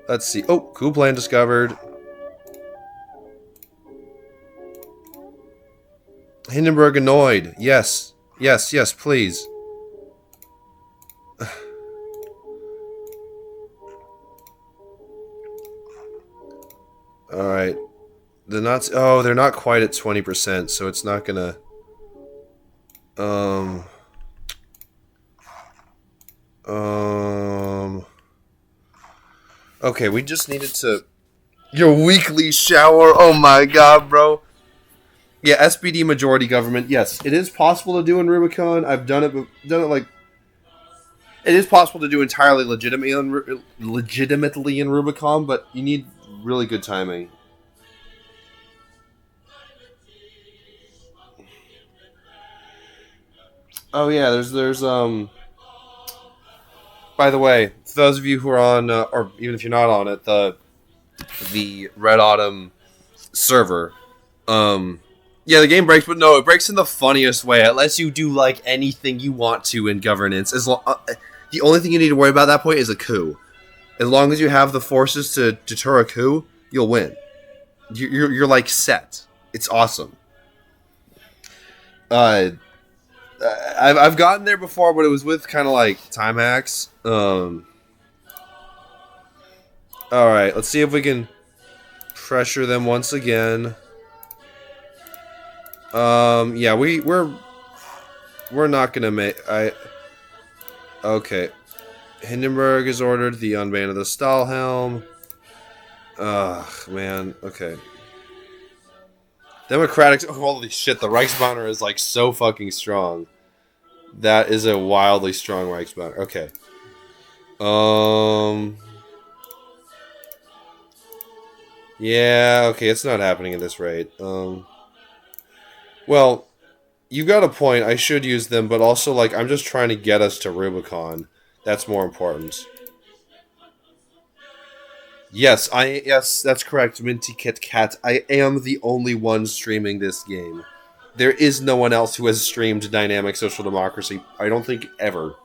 Speaker 1: Let's see. Oh, cool plan discovered. Hindenburg annoyed. Yes, please. Alright. The Nazis... Oh, they're not quite at 20%, so it's not gonna... Um... Okay, we just needed to... Your weekly shower? Oh my god, bro. Yeah, SPD majority government. Yes, it is possible to do in Rubicon. I've done it, like... It is possible to do entirely legitimately in Rubicon, but you need really good timing. Oh yeah, there's by the way, for those of you who are on, or even if you're not on it, the Red Autumn server, yeah, the game breaks, but no, it breaks in the funniest way. It lets you do like anything you want to in governance. The only thing you need to worry about at that point is a coup. As long as you have the forces to deter a coup, you'll win. You're like set. It's awesome. I've gotten there before, but it was with kind of like time hacks. All right, let's see if we can pressure them once again. Yeah, we're not gonna make. Okay, Hindenburg has ordered the unban of the Stahlhelm. Ugh, man. Okay. Democratic. Oh, holy shit! The Reichsbanner is like so fucking strong. That is a wildly strong Reichsbanner. Okay. Yeah. Okay, it's not happening at this rate. Well, you got a point. I should use them, but also like I'm just trying to get us to Rubicon. That's more important. Yes, that's correct. Minty Kit Kat. I am the only one streaming this game. There is no one else who has streamed Dynamic Social Democracy. I don't think ever.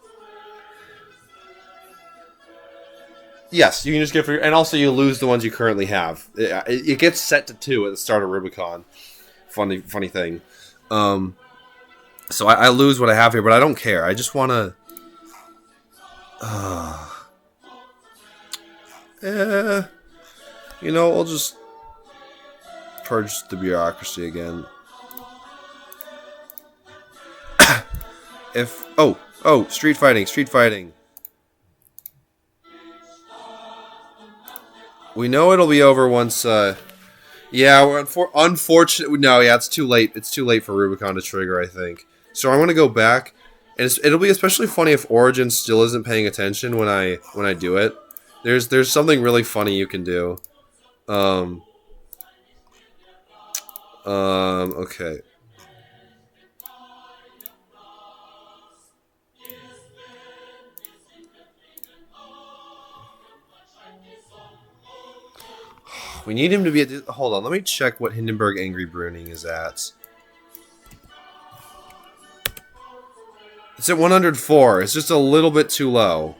Speaker 1: Yes, you can just get for, and also you lose the ones you currently have. It gets set to 2 at the start of Rubicon. Funny thing. So I lose what I have here, but I don't care. I just want to. You know, I'll just purge the bureaucracy again. Street fighting. We know it'll be over once. Yeah, we're unfortunate. No, yeah, it's too late. It's too late for Rubicon to trigger, I think. So I'm gonna go back, and it'll be especially funny if Origin still isn't paying attention when I do it. There's something really funny you can do. Okay. We need him to be at... Hold on, let me check what Hindenburg Angry Brüning is at. It's at 104. It's just a little bit too low.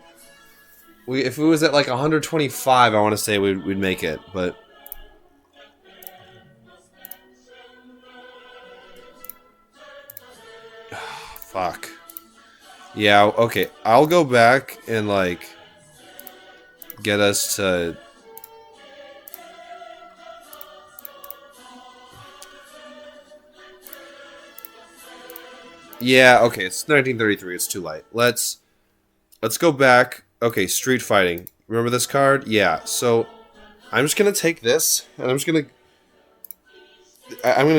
Speaker 1: If it was at like 125, I want to say we'd make it, but... Fuck. Yeah, okay. I'll go back and, like, get us to... Yeah, okay, it's 1933. It's too late. Let's go back. Okay, street fighting. Remember this card? Yeah. So I'm just gonna take this, and I'm gonna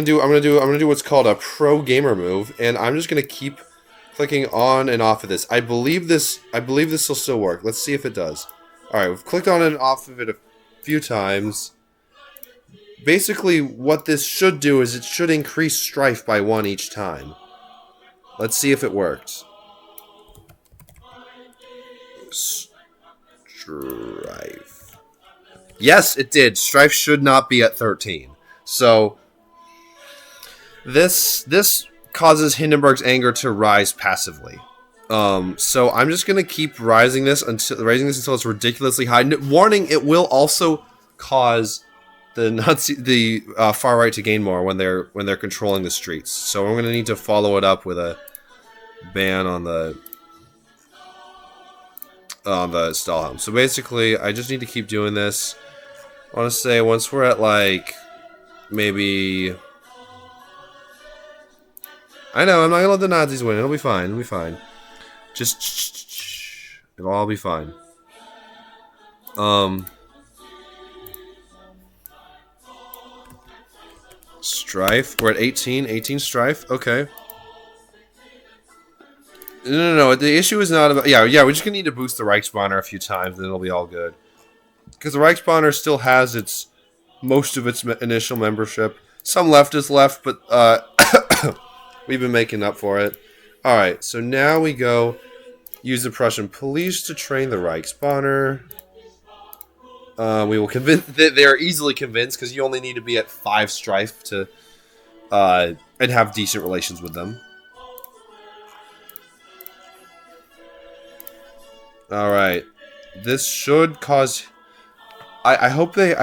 Speaker 1: do what's called a pro gamer move, and I'm just gonna keep clicking on and off of this. I believe this will still work. Let's see if it does. All right, we've clicked on and off of it a few times. Basically, what this should do is it should increase strife by 1 each time. Let's see if it worked. Strife. Yes, it did. Strife should not be at 13. So this causes Hindenburg's anger to rise passively. So I'm just gonna keep raising this until it's ridiculously high. Warning: it will also cause the far right to gain more when they're controlling the streets. So I'm gonna need to follow it up with a ban on the Stahlhelm. So basically, I just need to keep doing this. I want to say once we're at like maybe... I know, I'm not gonna let the Nazis win. It'll be fine. It'll be fine. Just... It'll all be fine. Strife. We're at 18. 18 strife. Okay. No. The issue is not about... Yeah, we're just gonna need to boost the Reichsbanner a few times, and it'll be all good. Because the Reichsbanner still has most of its initial membership. Some left is left, but we've been making up for it. Alright, so now we go use the Prussian police to train the Reichsbanner. We will convince... They're easily convinced, because you only need to be at 5 strife to... and have decent relations with them. Alright. This should cause... I hope that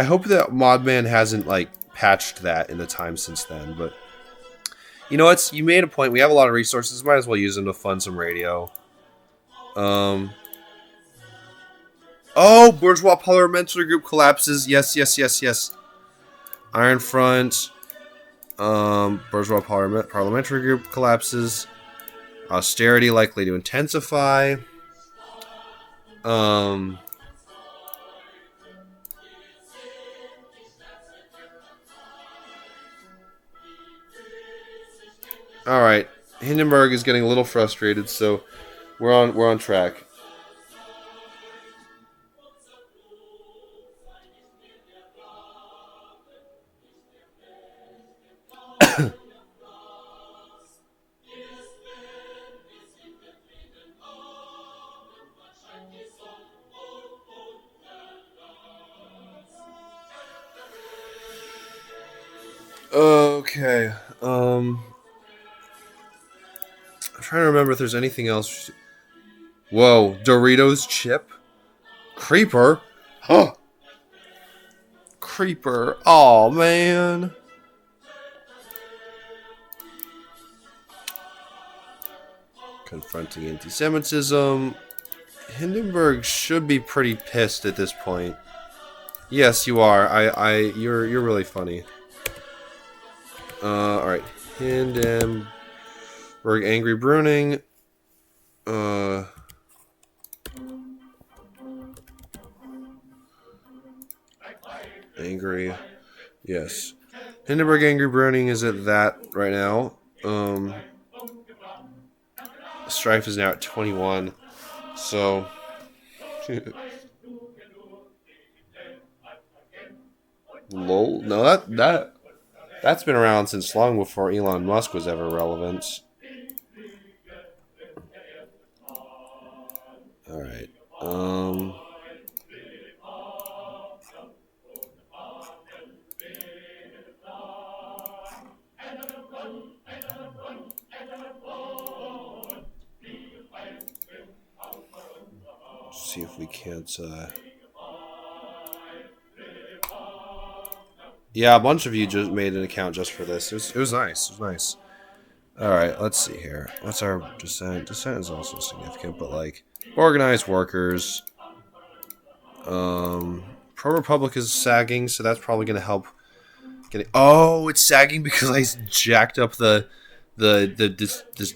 Speaker 1: Modman hasn't, like, patched that in the time since then, but... You know what? You made a point. We have a lot of resources. Might as well use them to fund some radio. Oh, Bourgeois Parliamentary Group collapses. Yes. Iron Front. Bourgeois Parliamentary Group collapses. Austerity likely to intensify. All right, Hindenburg is getting a little frustrated, so we're on track. Okay. I'm trying to remember if there's anything else. Whoa, Doritos chip? Creeper? Huh. Creeper. Oh man. Confronting anti-Semitism. Hindenburg should be pretty pissed at this point. Yes, you are. You're really funny. Alright. Hindenburg, angry Brüning. Angry. Yes. Hindenburg, angry Brüning is at that right now. Strife is now at 21. So. Lol. No, that's been around since long before Elon Musk was ever relevant. Alright. See if we can't, Yeah, a bunch of you just made an account just for this. It was nice. It was nice. Alright, let's see here. What's our dissent? Dissent is also significant, but like organized workers. Pro-Republic is sagging, so that's probably gonna help getting... Oh, it's sagging because I jacked up the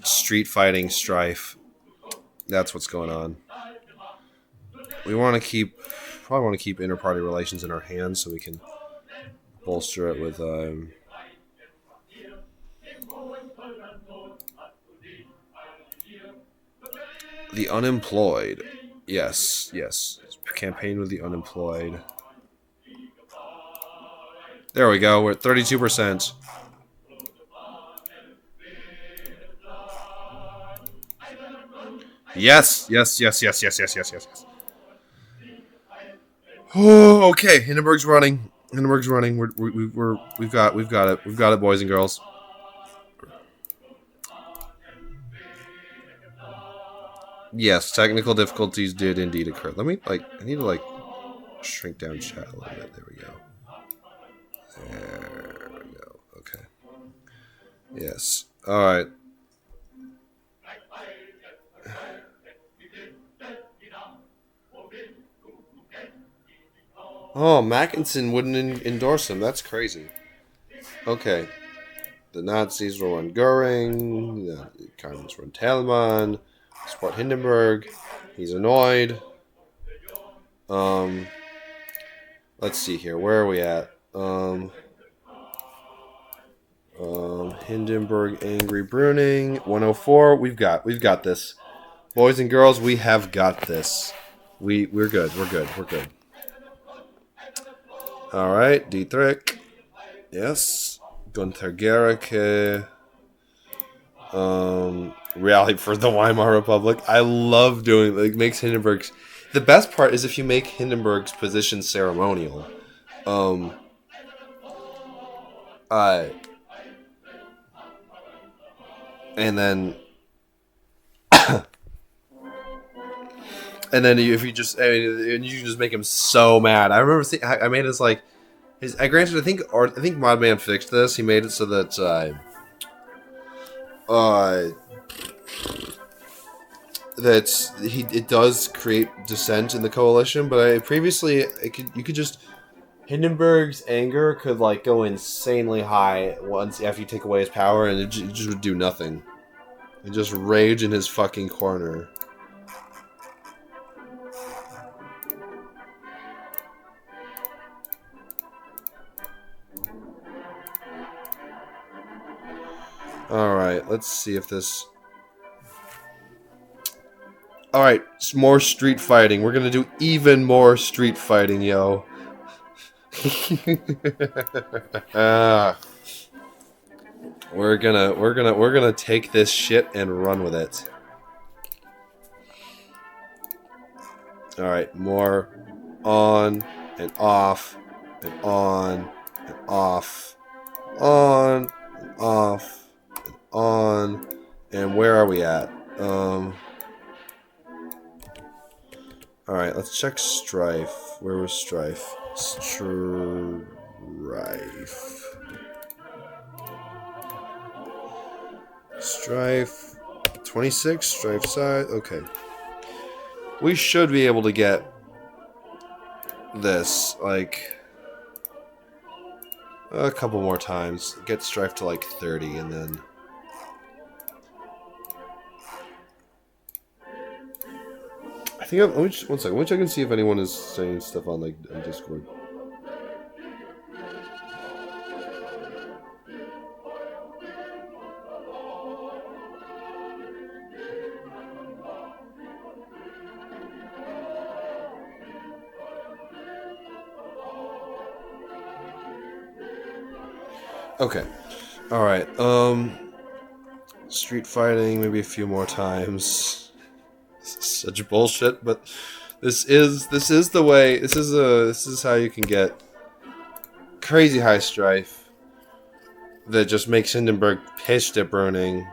Speaker 1: street fighting strife. That's what's going on. We probably want to keep inter-party relations in our hands so we can bolster it with the unemployed. Yes. Campaign with the unemployed. There we go. We're at 32%. Yes. Oh, okay. Hindenburg's running. We've got it. We've got it, boys and girls. Yes, technical difficulties did indeed occur. Let me I need to shrink down chat a little bit. There we go. Okay. Yes. All right. Oh, Mackinson wouldn't endorse him. That's crazy. Okay. The Nazis will run Goering. The communists run Telemann. Support Hindenburg. He's annoyed. Let's see here. Where are we at? Hindenburg, angry Brüning. 104. We've got this. Boys and girls, we have got this. We're good. We're good. We're good. All right, Dietrich. Yes. Gunther Gericke. Rally for the Weimar Republic. I love doing it. It makes Hindenburg's. The best part is if you make Hindenburg's position ceremonial. And then if you just, you can just make him so mad. I remember I made it like his. I granted, I think Modman fixed this. He made it so that it does create dissent in the coalition. But previously you could just Hindenburg's anger could like go insanely high once after you take away his power, and it just would do nothing. And just rage in his fucking corner. Alright, let's see if this... Alright, more street fighting. We're gonna do even more street fighting, yo. We're gonna take this shit and run with it. Alright, more on and off and on and off. On and off and on. And where are we at? Alright, let's check Strife. Where was Strife? Strife. Strife 26, Strife side. Okay. We should be able to get this, like, a couple more times. Get Strife to, like, 30, and then... I think let me just, one second. Let me check and see if anyone is saying stuff on, like, on Discord. Okay. Alright, street fighting, maybe a few more times. This is such bullshit, but this is the way, this is how you can get crazy high strife that just makes Hindenburg pissed at Brüning.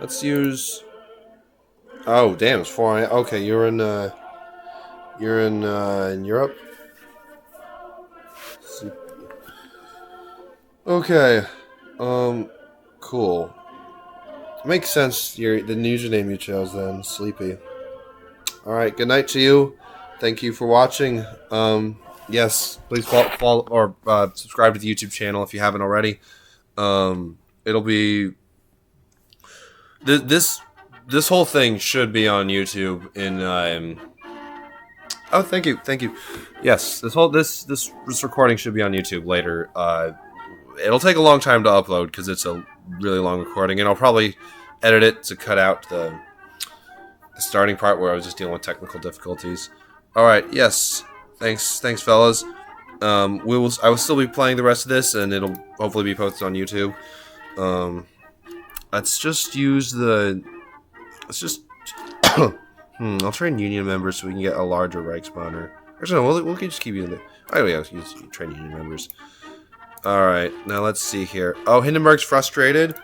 Speaker 1: Let's use... Oh, damn, it's 4. Okay, you're in Europe? Okay. Cool. Makes sense. The username you chose then, Sleepy. Alright, good night to you. Thank you for watching. Yes, please follow or subscribe to the YouTube channel if you haven't already. It'll be... This whole thing should be on YouTube in... Oh, thank you. Yes, this recording should be on YouTube later. It'll take a long time to upload because it's a really long recording, and I'll probably edit it to cut out the starting part where I was just dealing with technical difficulties. All right, yes, thanks, fellas. I will still be playing the rest of this, and it'll hopefully be posted on YouTube. Let's just use the. I'll train union members so we can get a larger Reichsbanner. Actually, no, we'll just keep using it. Oh yeah, use train union members. Alright, now let's see here. Oh, Hindenburg's frustrated.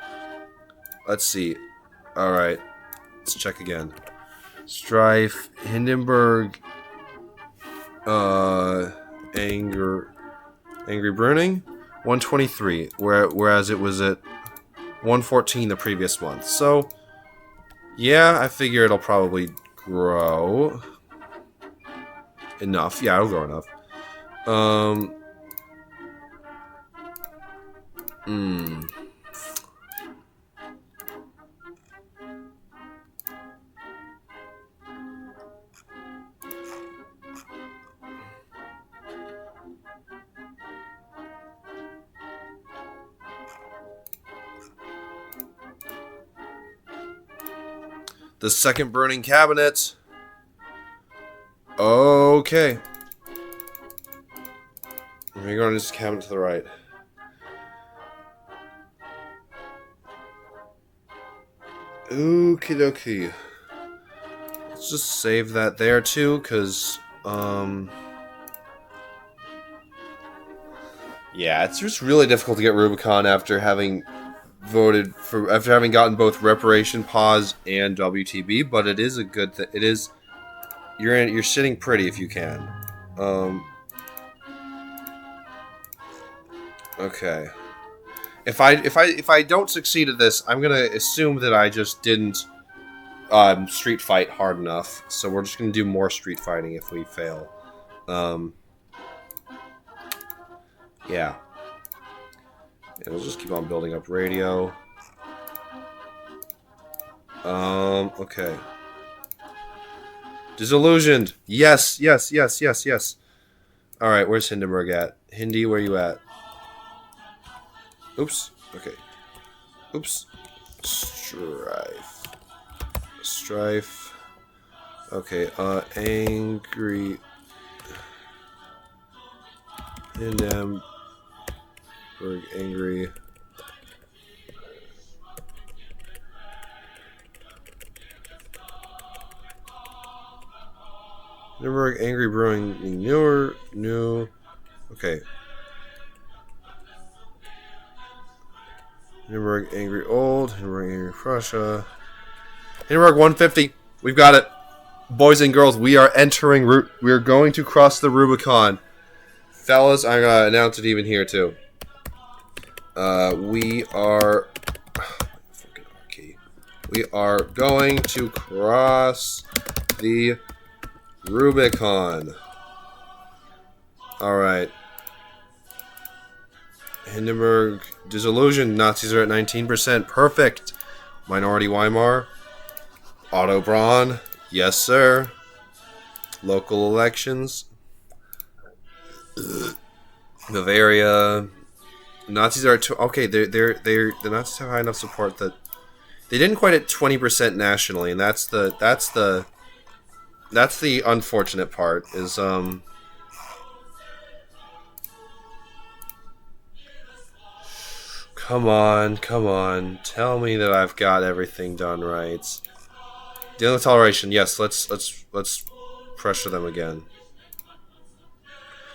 Speaker 1: Let's see. Alright, let's check again. Strife, Hindenburg, angry Brüning, 123, whereas it was at 114 the previous month. So, yeah, I figure it'll probably grow. enough. Yeah, it'll grow enough. The second Brüning cabinet. Okay. We're going to this cabinet to the right. Okie dokie. Let's just save that there too, because yeah, it's just really difficult to get Rubicon after having gotten both reparation pause and WTB, but it is a good thing. It is you're sitting pretty if you can. Okay. If I don't succeed at this, I'm gonna assume that I just didn't street fight hard enough. So we're just gonna do more street fighting if we fail. Yeah. We'll just keep on building up radio. Okay. Disillusioned. Yes. All right, where's Hindenburg at? Hindi, where you at? Oops. Okay. Oops. Strife. Okay, angry. Hindenburg, angry. Hindenburg, angry, brewing, new. Okay. Hindenburg, angry, old. Hindenburg, angry, Prussia. Hindenburg, 150. We've got it. Boys and girls, we are entering. We are going to cross the Rubicon. Fellas, I'm going to announce it even here, too. We are going to cross the Rubicon. Alright. Hindenburg, disillusioned. Nazis are at 19%. Perfect. Minority Weimar. Otto Braun. Yes, sir. Local elections. Bavaria. Nazis are at okay. The Nazis have high enough support that they didn't quite at 20% nationally, and that's the unfortunate part. Is come on, tell me that I've got everything done right. Dealing with toleration, yes. Let's pressure them again.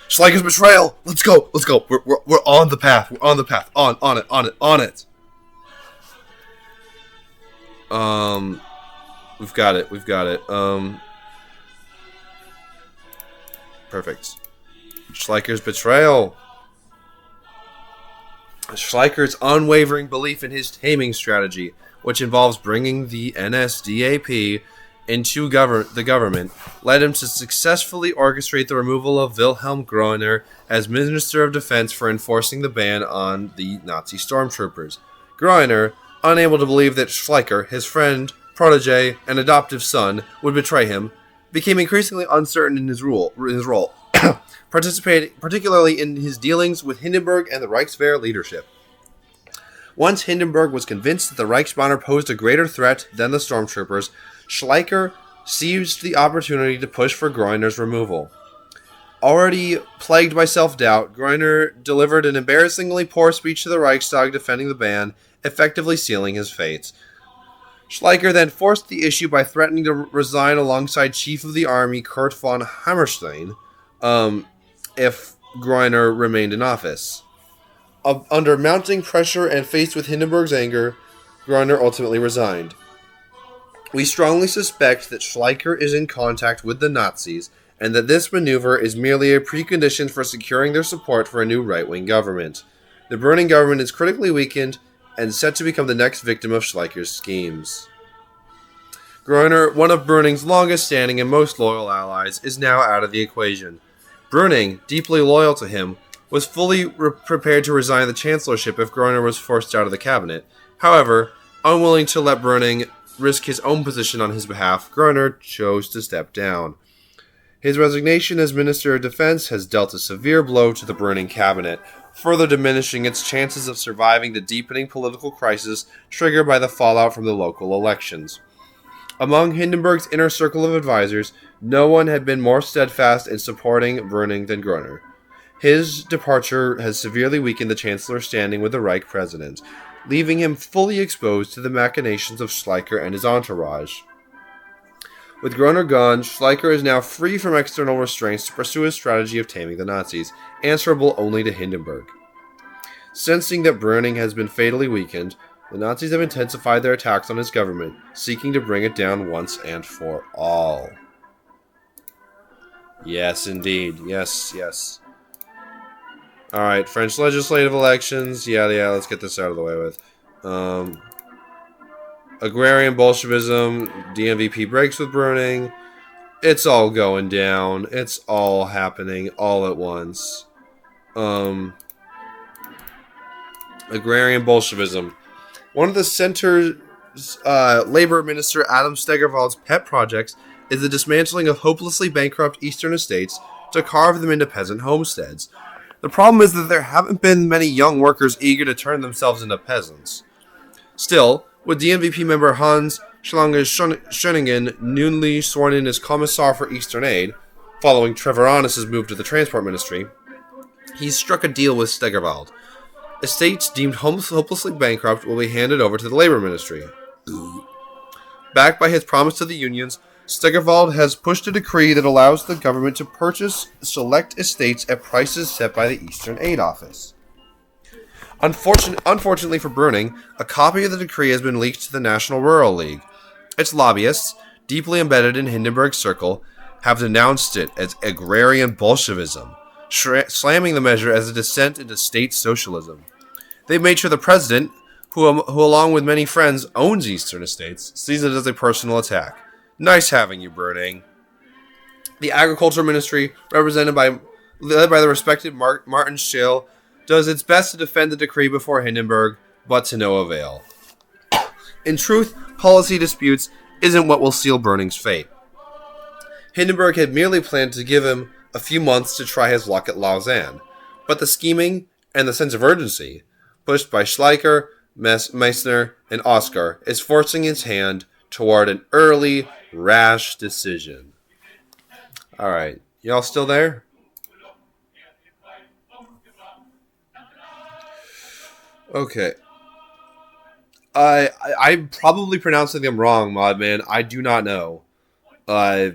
Speaker 1: Schleicher's betrayal. Let's go. We're on the path. On it. We've got it. Perfect. Schleicher's betrayal. Schleicher's unwavering belief in his taming strategy, which involves bringing the NSDAP into the government, led him to successfully orchestrate the removal of Wilhelm Groener as Minister of Defense for enforcing the ban on the Nazi stormtroopers. Groener, unable to believe that Schleicher, his friend, protege, and adoptive son, would betray him, became increasingly uncertain in his role, particularly in his dealings with Hindenburg and the Reichswehr leadership. Once Hindenburg was convinced that the Reichsbanner posed a greater threat than the stormtroopers, Schleicher seized the opportunity to push for Groener's removal. Already plagued by self-doubt, Groener delivered an embarrassingly poor speech to the Reichstag defending the ban, effectively sealing his fate. Schleicher then forced the issue by threatening to resign alongside Chief of the Army Kurt von Hammerstein if Groener remained in office. Under mounting pressure and faced with Hindenburg's anger, Groener ultimately resigned. We strongly suspect that Schleicher is in contact with the Nazis, and that this maneuver is merely a precondition for securing their support for a new right-wing government. The Brüning government is critically weakened and set to become the next victim of Schleicher's schemes. Groener, one of Brüning's longest-standing and most loyal allies, is now out of the equation. Brüning, deeply loyal to him, was fully prepared to resign the chancellorship if Groener was forced out of the cabinet. However, unwilling to let Brüning risk his own position on his behalf, Groener chose to step down. His resignation as Minister of Defense has dealt a severe blow to the Brüning cabinet, further diminishing its chances of surviving the deepening political crisis triggered by the fallout from the local elections. Among Hindenburg's inner circle of advisors, no one had been more steadfast in supporting Brüning than Groener. His departure has severely weakened the Chancellor's standing with the Reich president, leaving him fully exposed to the machinations of Schleicher and his entourage. With Groener gone, Schleicher is now free from external restraints to pursue his strategy of taming the Nazis, answerable only to Hindenburg. Sensing that Brüning has been fatally weakened, the Nazis have intensified their attacks on his government, seeking to bring it down once and for all. Yes, indeed. Yes, yes. Alright, French legislative elections. Yeah, let's get this out of the way with. Agrarian Bolshevism, DNVP breaks with Brüning. It's all going down. It's all happening all at once. Agrarian Bolshevism. One of the center's labor minister Adam Stegerwald's pet projects is the dismantling of hopelessly bankrupt eastern estates to carve them into peasant homesteads. The problem is that there haven't been many young workers eager to turn themselves into peasants. Still, with DNVP member Hans Schöningen newly sworn in as Commissar for Eastern Aid, following Trevor Honest's move to the Transport Ministry, he's struck a deal with Stegerwald. Estates deemed hopelessly bankrupt will be handed over to the Labor Ministry. Backed by his promise to the unions, Stegerwald has pushed a decree that allows the government to purchase select estates at prices set by the Eastern Aid Office. Unfortunately for Brüning, a copy of the decree has been leaked to the National Rural League. Its lobbyists, deeply embedded in Hindenburg's circle, have denounced it as agrarian Bolshevism, slamming the measure as a descent into state socialism. They've made sure the president, who along with many friends owns Eastern estates, sees it as a personal attack. Nice having you, Brüning. The Agriculture Ministry, led by the respected Martin Scheel, does its best to defend the decree before Hindenburg, but to no avail. In truth, policy disputes isn't what will seal Brüning's fate. Hindenburg had merely planned to give him a few months to try his luck at Lausanne, but the scheming and the sense of urgency, pushed by Schleicher, Meissner, and Oskar, is forcing his hand toward an early, rash decision. Alright, y'all still there? Okay. I'm probably pronouncing them wrong, Modman. I do not know. I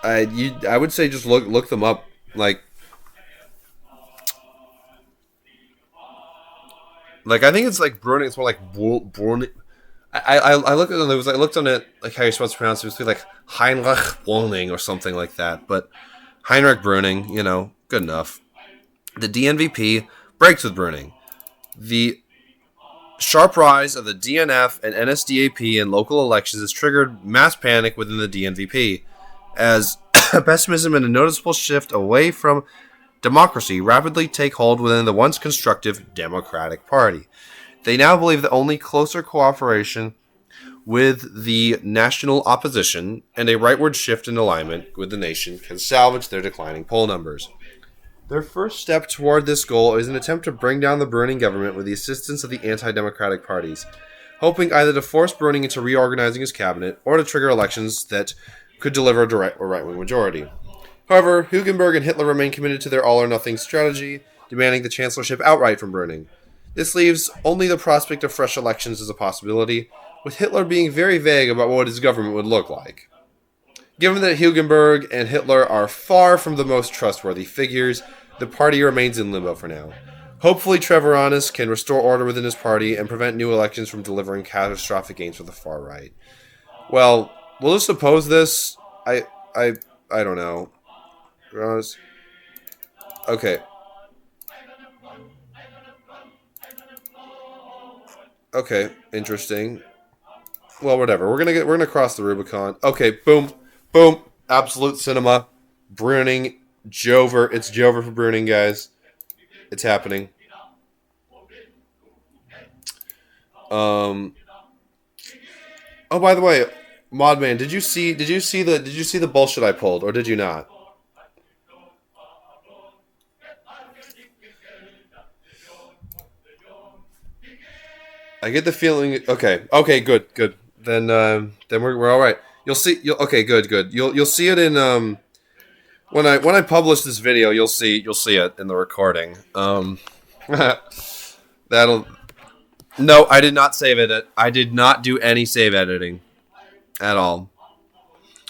Speaker 1: would say just look them up. Like I think it's like Brüning. It's more like Brüning. I looked at it. I looked on it like how you're supposed to pronounce it. It was like Heinrich Brüning or something like that. But Heinrich Brüning, good enough. The DNVP breaks with Brüning. The sharp rise of the DNF and NSDAP in local elections has triggered mass panic within the DNVP, as pessimism and a noticeable shift away from democracy rapidly take hold within the once constructive Democratic Party. They now believe that only closer cooperation with the national opposition and a rightward shift in alignment with the nation can salvage their declining poll numbers. Their first step toward this goal is an attempt to bring down the Brüning government with the assistance of the anti-democratic parties, hoping either to force Brüning into reorganizing his cabinet or to trigger elections that could deliver a direct or right-wing majority. However, Hugenberg and Hitler remain committed to their all-or-nothing strategy, demanding the chancellorship outright from Brüning. This leaves only the prospect of fresh elections as a possibility, with Hitler being very vague about what his government would look like. Given that Hugenberg and Hitler are far from the most trustworthy figures, the party remains in limbo for now. Hopefully Trevor Honest can restore order within his party and prevent new elections from delivering catastrophic gains for the far right. Well, we'll just oppose this. I don't know. Okay. Okay, interesting. Well, whatever. We're gonna cross the Rubicon. Okay, boom, boom. Absolute cinema. Brüning, Jover. It's Jover for Brüning, guys. It's happening. Um. Oh, by the way, Modman, did you see the bullshit I pulled, or did you not? I get the feeling. Okay, okay, good, good. Then we're all right. You'll see. Okay, good, good. You'll see it in when I publish this video. You'll see it in the recording. That'll. No, I did not save it. I did not do any save editing at all.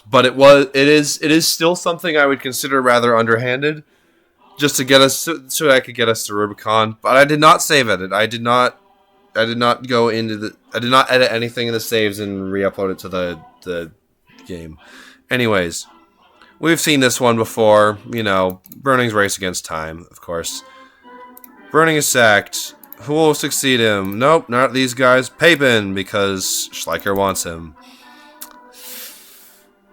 Speaker 1: But it is still something I would consider rather underhanded, just to get us so I could get us to Rubicon. But I did not save edit. I did not go into the. I did not edit anything in the saves and re-upload it to the game. Anyways, we've seen this one before. You know, Brüning's race against time, of course. Brüning is sacked. Who will succeed him? Nope, not these guys. Papen, because Schleicher wants him.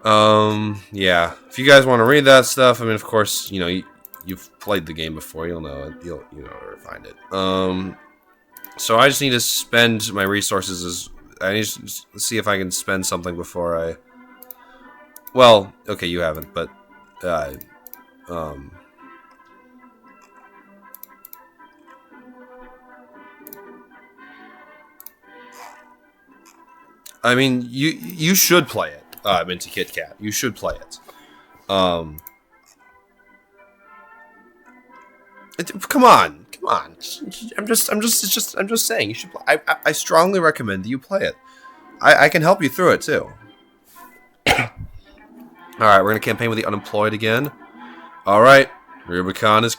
Speaker 1: Yeah. If you guys want to read that stuff, I mean, of course, you know, you've played the game before. You'll know it. You know where to find it. So I just need to spend my resources. I need to see if I can spend something before I. Well, okay, you haven't, but I mean, you should play it. Into Kit Kat, you should play it. Come on, come on. I'm just saying you should play. I strongly recommend that you play it. I can help you through it too. All right, we're gonna campaign with the unemployed again. All right, Rubicon is